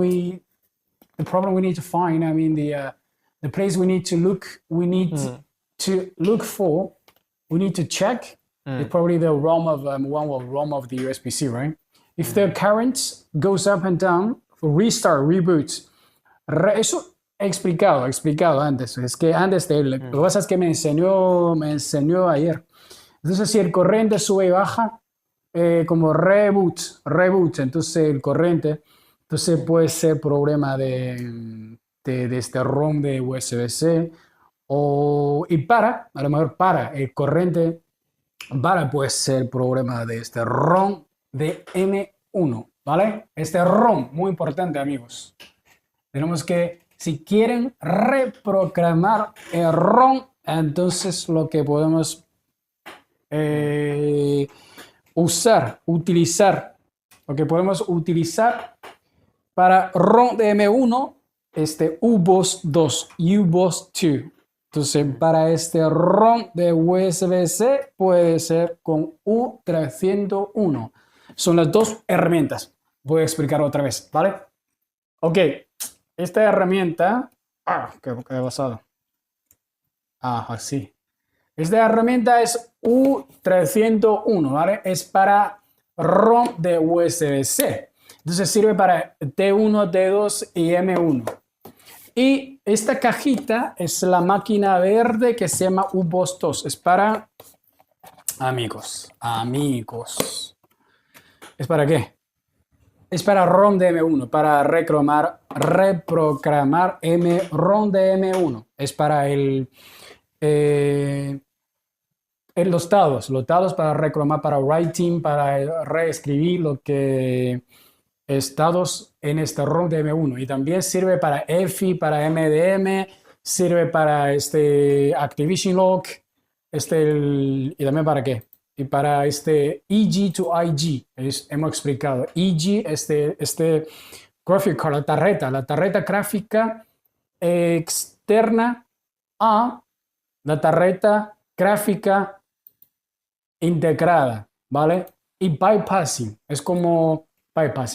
the problem we need to find, I mean the place we need to look, for, we need to check is probably the ROM of M1 or ROM of the USB-C, right? If the current goes up and down, restart, reboot. Eso he explicado antes. Es que antes lo que pasa es que me enseñó ayer. Entonces, si el corriente sube y baja, como reboot, entonces el corriente, entonces puede ser problema de este ROM de USB-C y a lo mejor el corriente puede ser problema de este ROM de M1, ¿vale? Este ROM, muy importante, amigos. Tenemos que, si quieren reprogramar el ROM, entonces lo que podemos utilizar para ROM de M1, U-Boss 2, U-Boss 2. Entonces, para este ROM de USB-C puede ser con U301. Son las dos herramientas. Voy a explicar otra vez, ¿vale? Ok, esta herramienta... ¿qué ha pasado? Así. Esta herramienta es U301, ¿vale? Es para ROM de USB-C. Entonces sirve para T1, T2 y M1. Y esta cajita es la máquina verde que se llama U-Boss 2. Es para... Amigos. ¿Es para qué? Es para ROM de M1, para reprogramar ROM de M1. Es para los estados para reprogramar, para writing, para reescribir lo que estados en este ROM de M1. Y también sirve para EFI, para MDM, sirve para Activation Lock, y también para qué. Y para EG to IG, hemos explicado. EG, graphic card, la tarjeta gráfica externa a la tarjeta gráfica integrada, ¿vale? Y bypassing,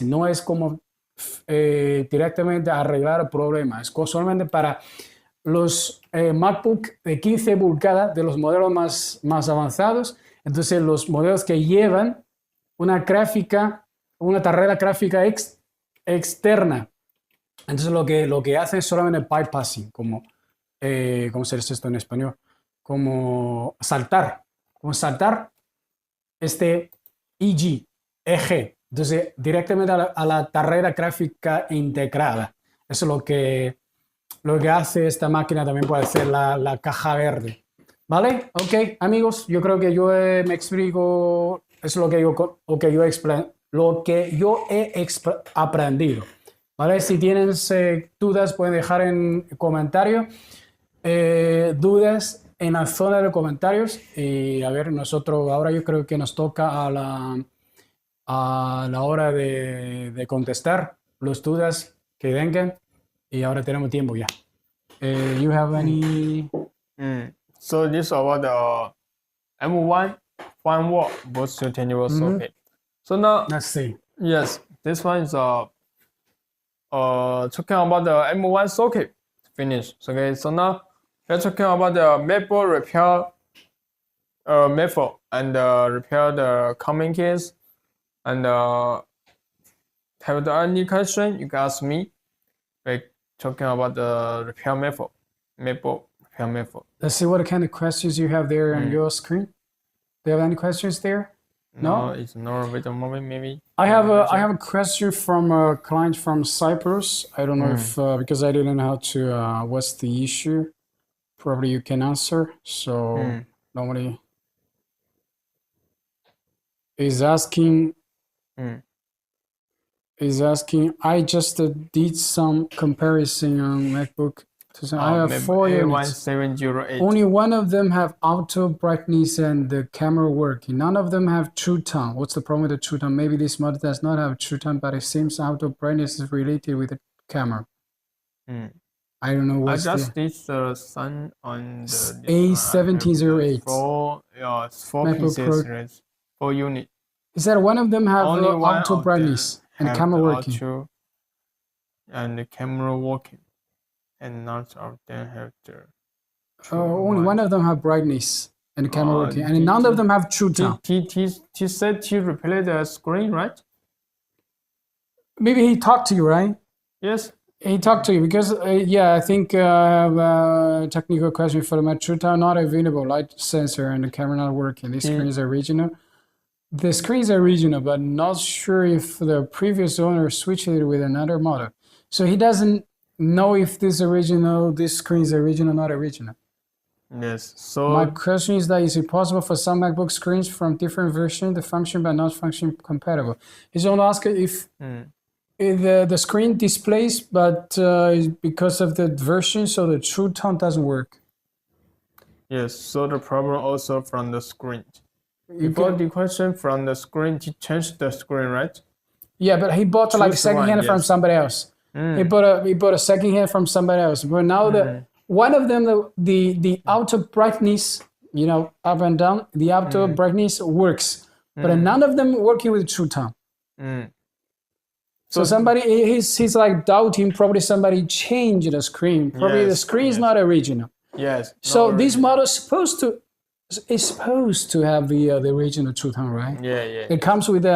no es como directamente arreglar el problema, es solamente para los MacBook de 15 pulgadas de los modelos más avanzados. Entonces, los modelos que llevan una tarjeta gráfica externa. Entonces, lo que hacen es solamente bypassing, ¿cómo se dice esto en español? Como saltar EG. Entonces, directamente a la tarjeta gráfica integrada. Eso es lo que hace esta máquina, también puede hacer la caja verde. ¿Vale? Ok, amigos, yo creo que yo me explico, es lo que yo he aprendido. ¿Vale? Si tienen dudas, pueden dejar en comentarios. Dudas en la zona de comentarios. Y a ver, nosotros ahora yo creo que nos toca a la hora de contestar las dudas que vengan. Y ahora tenemos tiempo ya. You have any...
So this is about the M1 1 watt boost to 10V socket. So now
let's see.
Yes, this one is talking about the M1 socket finish. Okay, so now we're talking about the MacBook repair method and repair the common case. And have you any question? You can ask me. We're talking about the repair method, MacBook repair method.
Let's see what kind of questions you have there on your screen. Do you have any questions there?
No, it's not with the mobile maybe.
I have a question from a client from Cyprus. I don't know if because I didn't know how to what's the issue. Probably you can answer. So nobody is asking. Is asking. I just did some comparison on MacBook. I have 4 units.
A1708.
Only one of them have auto brightness and the camera working. None of them have true tone. What's the problem with the true tone? Maybe this model does not have true tone, but it seems auto brightness is related with the camera. I don't know what's
I just did the sun on the
A1708.
Four
MacBook
pieces,
Pro.
right? 4 units.
Is that one of them have
Only one
auto
of
brightness and
have
camera
the
working?
auto and the camera working, and none of them have the.
Only one of them have brightness and camera working, and none of them have true tone.
He said to replay the screen, right?
Maybe he talked to you, right?
Yes.
He talked to you because, yeah, I think I have a technical question for the true tone not available, light sensor and the camera not working. This screen is original. The screens are original, but not sure if the previous owner switched it with another model. So he doesn't know if this screen is original or not original.
Yes. So
my question is that is it possible for some MacBook screens from different versions to function but not function compatible? He's going to ask if the screen displays, but because of the version, so the true tone doesn't work.
Yes. So the problem also from the screen. You bought the question from the screen to change the screen, right?
Yeah, but he bought like secondhand from somebody else. He bought a secondhand from somebody else. But now one of them, the auto brightness, up and down, the auto brightness works, but none of them working with true tone. So somebody he's like doubting. Probably somebody changed the screen. Probably the screen is not original.
Yes.
So this model is supposed to have the original true tone, right?
Yeah.
It comes with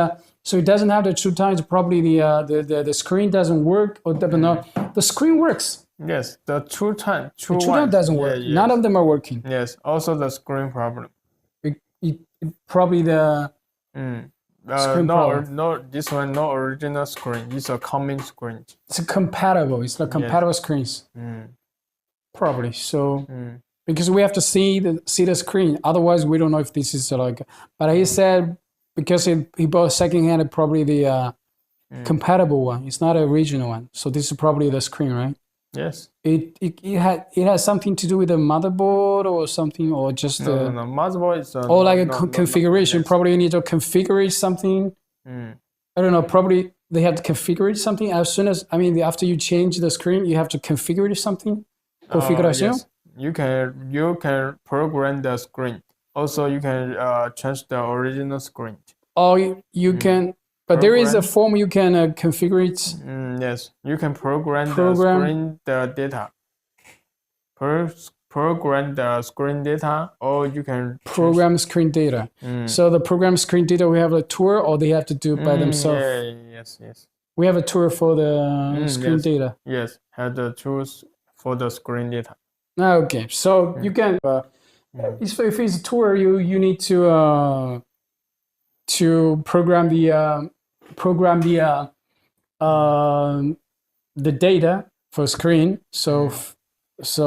so it doesn't have the true tone. It's probably the screen doesn't work, or the screen works.
Yes, the true tone
doesn't work.
Yeah.
None of them are working.
Yes, also the screen problem.
Probably the screen problem.
No, this one no original screen. It's a common screen.
It's compatible. It's the compatible screens. Probably so. Because we have to see the screen. Otherwise, we don't know if this is like. But he said because he bought secondhand, probably the compatible one. It's not an original one. So this is probably the screen, right?
Yes.
It has something to do with the motherboard or something, or just
no, motherboard is
or like a configuration. Yes. Probably you need to configure something. I don't know. Probably they have to configure something as soon as after you change the screen, you have to configure something. Configuration.
Yes. You can program the screen. Also, you can change the original screen.
Oh, you can. But there is a form you can configure it.
Yes, you can program the screen data. Program the screen data, or you can
program screen data. So the program screen data, we have a tool, or they have to do it by themselves.
Yes.
We have a tool for the screen data.
Yes, have the tools for the screen data.
Okay, so you can. If it's a tool, you need to program the data for screen. So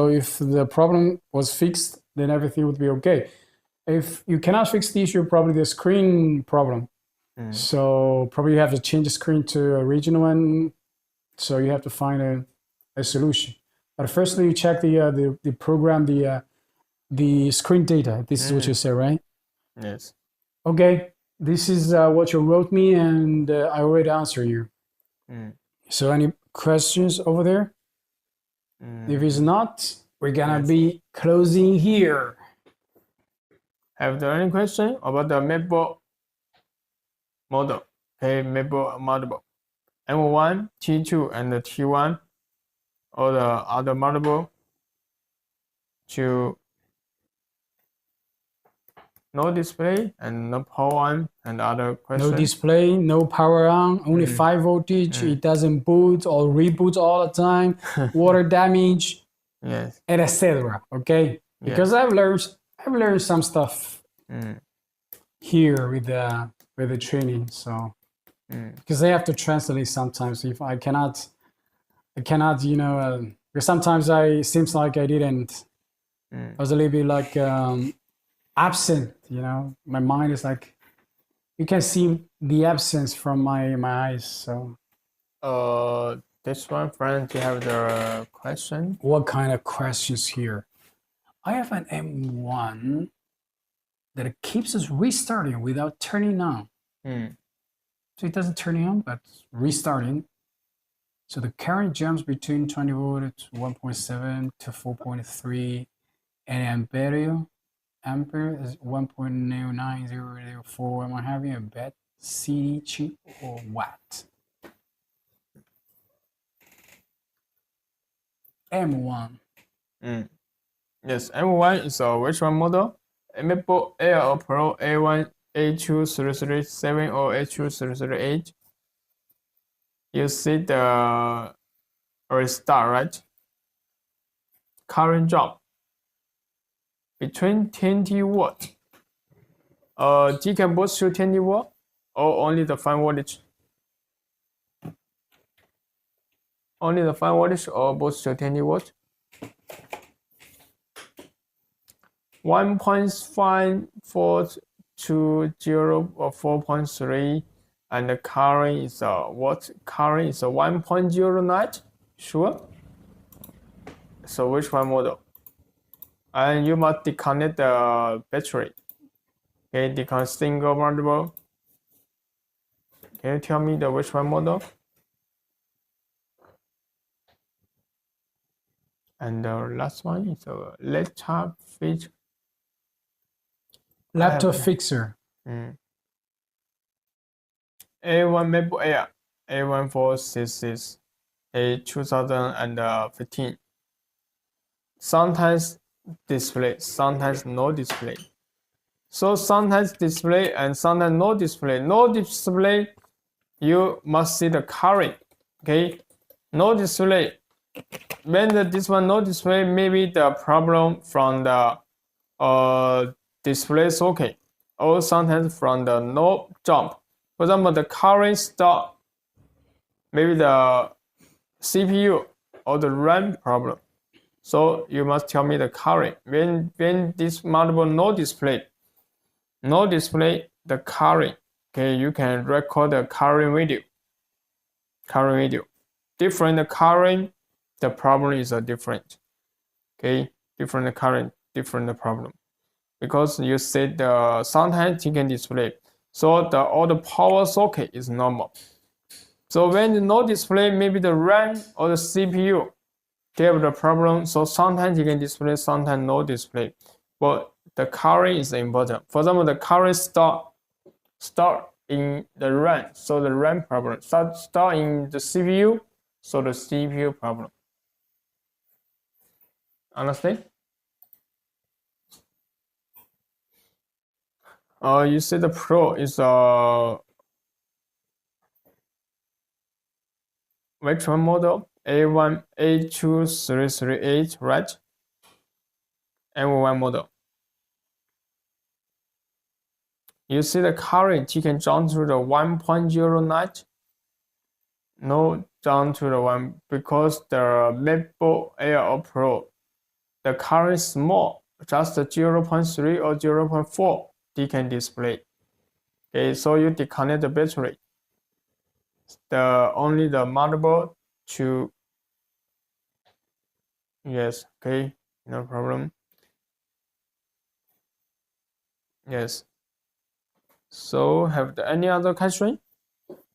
if the problem was fixed, then everything would be okay. If you cannot fix the issue, probably the screen problem. So probably you have to change the screen to original one. So you have to find a solution. But firstly, you check the program the screen data. This is what you said, right?
Yes.
Okay. This is what you wrote me, and I already answered you. So any questions over there? If it's not, we're gonna be closing here.
Have there any question about the MacBook model? Okay, MacBook motherboard M1, T2, and the T1, or the other motherboard to no display and no power on and other questions.
No display, no power on, only 5 voltage. It doesn't boot or reboot all the time. Water damage,
yes,
and etc. Okay, because I've learned some stuff here with with the training. So because they have to translate sometimes. If I cannot, you know, because sometimes it seems like I didn't. I was a little bit like absent. You know, my mind is like, you can see the absence from my eyes. So
this one friend, you have the question.
what kind of questions here? I have an M1 that it keeps us restarting without turning on. So it doesn't turn on, but restarting. So the current jumps between 20 volt to 1.7 to 4.3, and ampere is 1.09004. Am I having a bad CD chip or what? M1.
Yes, M1 is a which one model? MacBook Air Pro A1, A2, 337 or A2, 338. You see the restart, right? Current drop between 20 watt. It can boost to 20 watt or only the 5 voltage? Only the 5 voltage or boost to 20 watt? 1.54 to 0 or 4.3, and the current is what? Current is a 1.09. Sure. So which one model? And you must disconnect the battery. Okay, disconnect single motherboard. Can you tell me the which one model? And the last one is a laptop feature.
Laptop fixer.
A1 MacBook Air, A1466, a 2015. Sometimes display, sometimes no display. So sometimes display and sometimes no display. No display, you must see the current. Okay, no display. When this one no display, maybe the problem from the display socket, or sometimes from the no jump. For example, the current stop, maybe the CPU or the RAM problem. So you must tell me the current. When this motherboard no display the current. Okay, you can record the current video. Different current, the problem is different. Okay, different current, different problem. Because you said sometimes it can display. So all the power socket is normal. So when no display, maybe the RAM or the CPU have the problem. So sometimes you can display, sometimes no display. But the current is important. For example, the current start in the RAM, so the RAM problem. Start in the CPU, so the CPU problem. Understand? You see the Pro is which one model? A1, A2338, right? M1 model. You see the current, you can jump to the 1.09. No, down to the 1 because the MacBook Air Pro, the current is small, just 0.3 or 0.4. They can display. Okay, so you disconnect the battery. Only the motherboard to. Yes, okay, no problem. Yes. So have any other question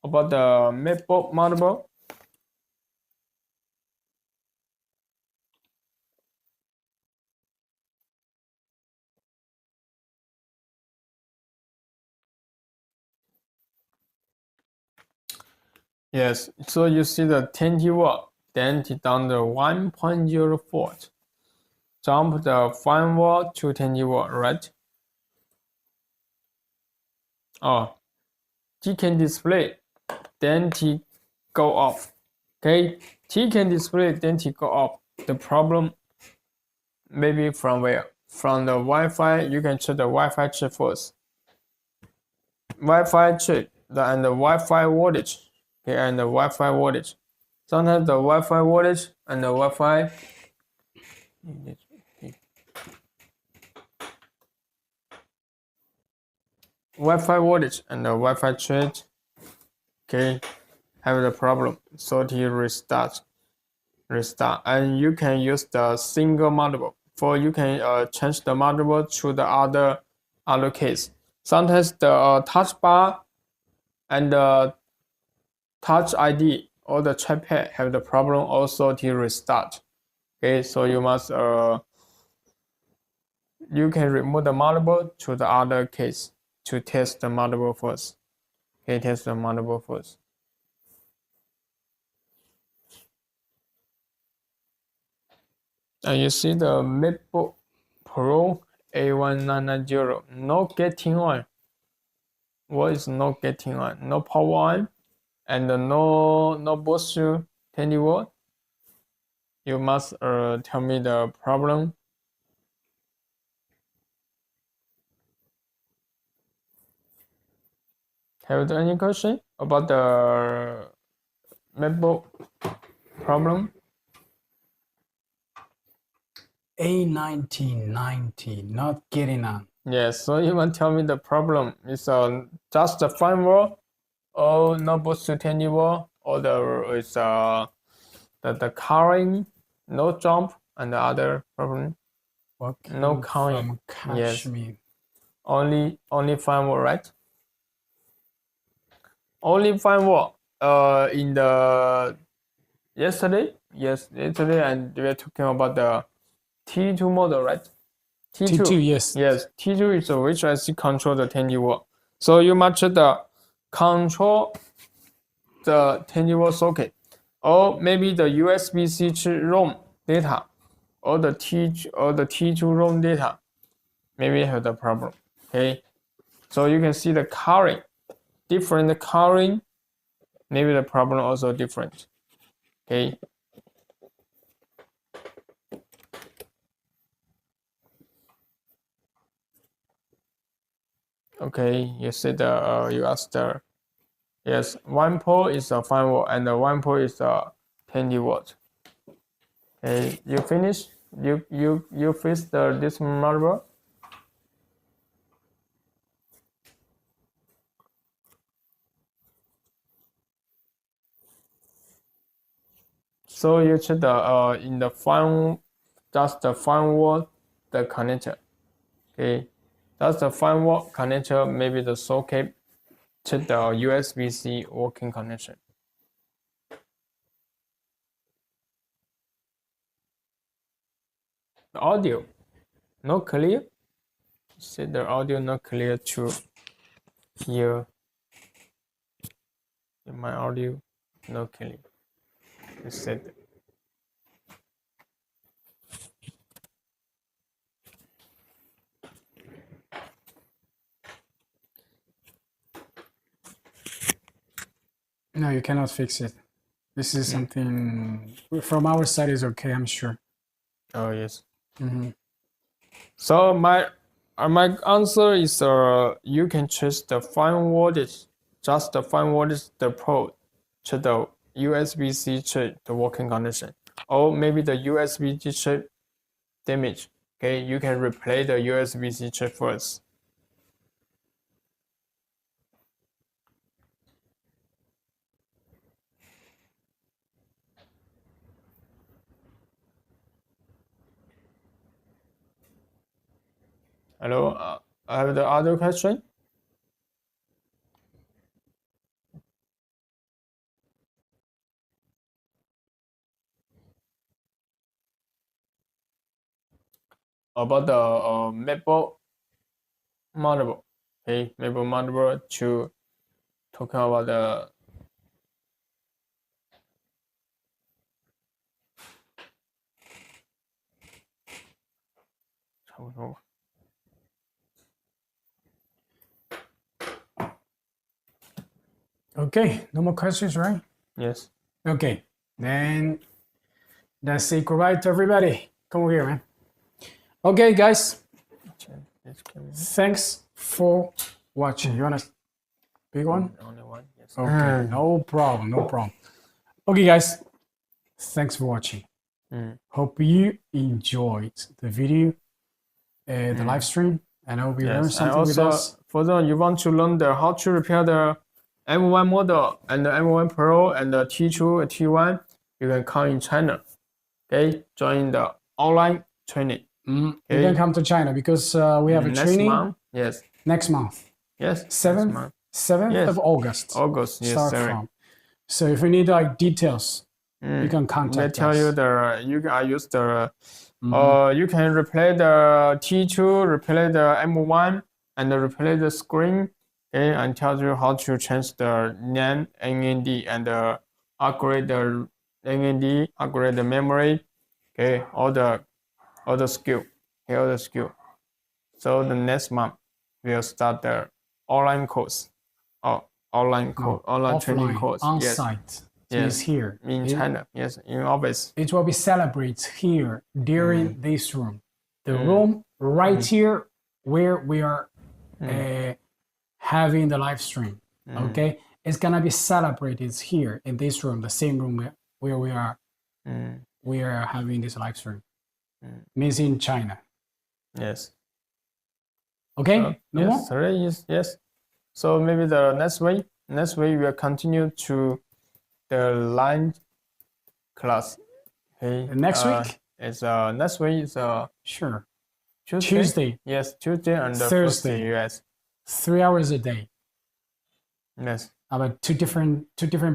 about the MacBook motherboard? Yes, so you see the 20 watt, then down the 1.04, jump the 5 watt to 20 watt, right? Oh, T can display, then T go off. Okay, T can display, then T go off. The problem maybe from where? From the Wi-Fi, you can check the Wi-Fi chip first. Wi-Fi chip and the Wi-Fi voltage. Okay, and the Wi-Fi voltage. Sometimes the Wi-Fi voltage and the Wi-Fi voltage and the Wi-Fi chip, okay, have the problem. So to restart, and you can use the single motherboard. For you can change the motherboard to the other case. Sometimes the touch bar and the touch ID or the trackpad have the problem also to restart. Okay, so you must you can remove the motherboard to the other case to test the motherboard first. Okay, test the motherboard first. And you see the MacBook Pro A1990 not getting on. What is not getting on? No power on, and no boost 20 watt. You must tell me the problem. Have you any question about the MacBook problem?
A1990 not getting on.
Yes, so you want to tell me the problem is just the firmware or no boost to 20 watt, or it's the current, no jump, and the other problem.
What
No
kind
counting. Yes.
me?
Only firmware, right? Only firmware. In the yesterday, and we are talking about the T2 model, right?
T2, yes.
Yes, T2 is which IC control the 20 watt. So you must control the 20 watt socket, or maybe the USB-C ROM data, or the T2 ROM data. Maybe have the problem. Okay, so you can see the current, different current. Maybe the problem also different. Okay. Okay, you said you asked yes, one port is a 5 watt and the one port is a 20 watt. Okay, you finish? You fix this motherboard? So you check the in the just the 5 watt the connector. Okay, that's the 5 watt connector. Maybe the socket to the USB-C working connection. The audio not clear. See the audio not clear to hear. My audio not clear. You said.
No, you cannot fix it. This is something from our side is okay, I'm sure.
Oh yes.
Mm-hmm.
So my answer is you can choose the 5 voltage, just the 5 voltage the port to the USB-C chip the working condition, or maybe the USB-C chip damage. Okay, you can replace the USB-C chip first. Hello, I have the other question. About the MacBook motherboard. Okay, MacBook motherboard to talk about the
Okay, no more questions, right?
yes.
Okay, then let's say goodbye to everybody. Come over here, man. Okay, guys, thanks for watching. You wanna Big one?
Only one. Yes.
Okay, no problem, no problem. Okay, guys, thanks for watching. Hope you enjoyed the video, the live stream, and I hope you learned
Yes. And
something with
also,
us.
for those you want to learn how to repair the M1 model and the M1 Pro and the T2, T1, you can come in China. Okay, join the online training.
You can come to China because we have a
Next
training
month. Yes.
next month.
Yes.
7th
Yes.
of August.
August. Yes.
Start
Sorry.
from. So if you need like details, you can
They
contact
tell
us.
you you can use the you can replace the T2, replace the M1, and replace the screen. Okay, and tells you how to change the NAND, NAND, and upgrade the NAND, upgrade the memory. Okay, all the skill. Okay, all the skill. So the next month we'll start the online course. Online training course.
On
Yes.
site.
Yes.
Is here
In China. Yes, in office.
It will be celebrated here during this room. The room right here where we are having the live stream. Okay, it's gonna be celebrated here in this room, the same room where we are having this live stream. Means in China.
Yes.
Okay, no more?
Yes, sorry, yes. So maybe the next week we'll continue to the line class. Okay.
Next week?
It's next week is
Sure.
Tuesday.
Tuesday.
Yes, Tuesday and
Thursday.
Yes.
3 hours a day.
Yes.
About two different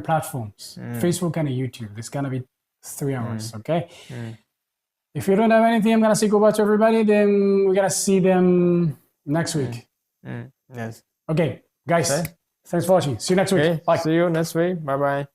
platforms, Facebook and YouTube. It's gonna be 3 hours. Okay. If you don't have anything, I'm gonna say goodbye to everybody. Then we're gonna see them next week.
Yes.
Okay, guys.
Okay.
Thanks for watching. See you next week.
Okay.
Bye.
See you next week. Bye bye.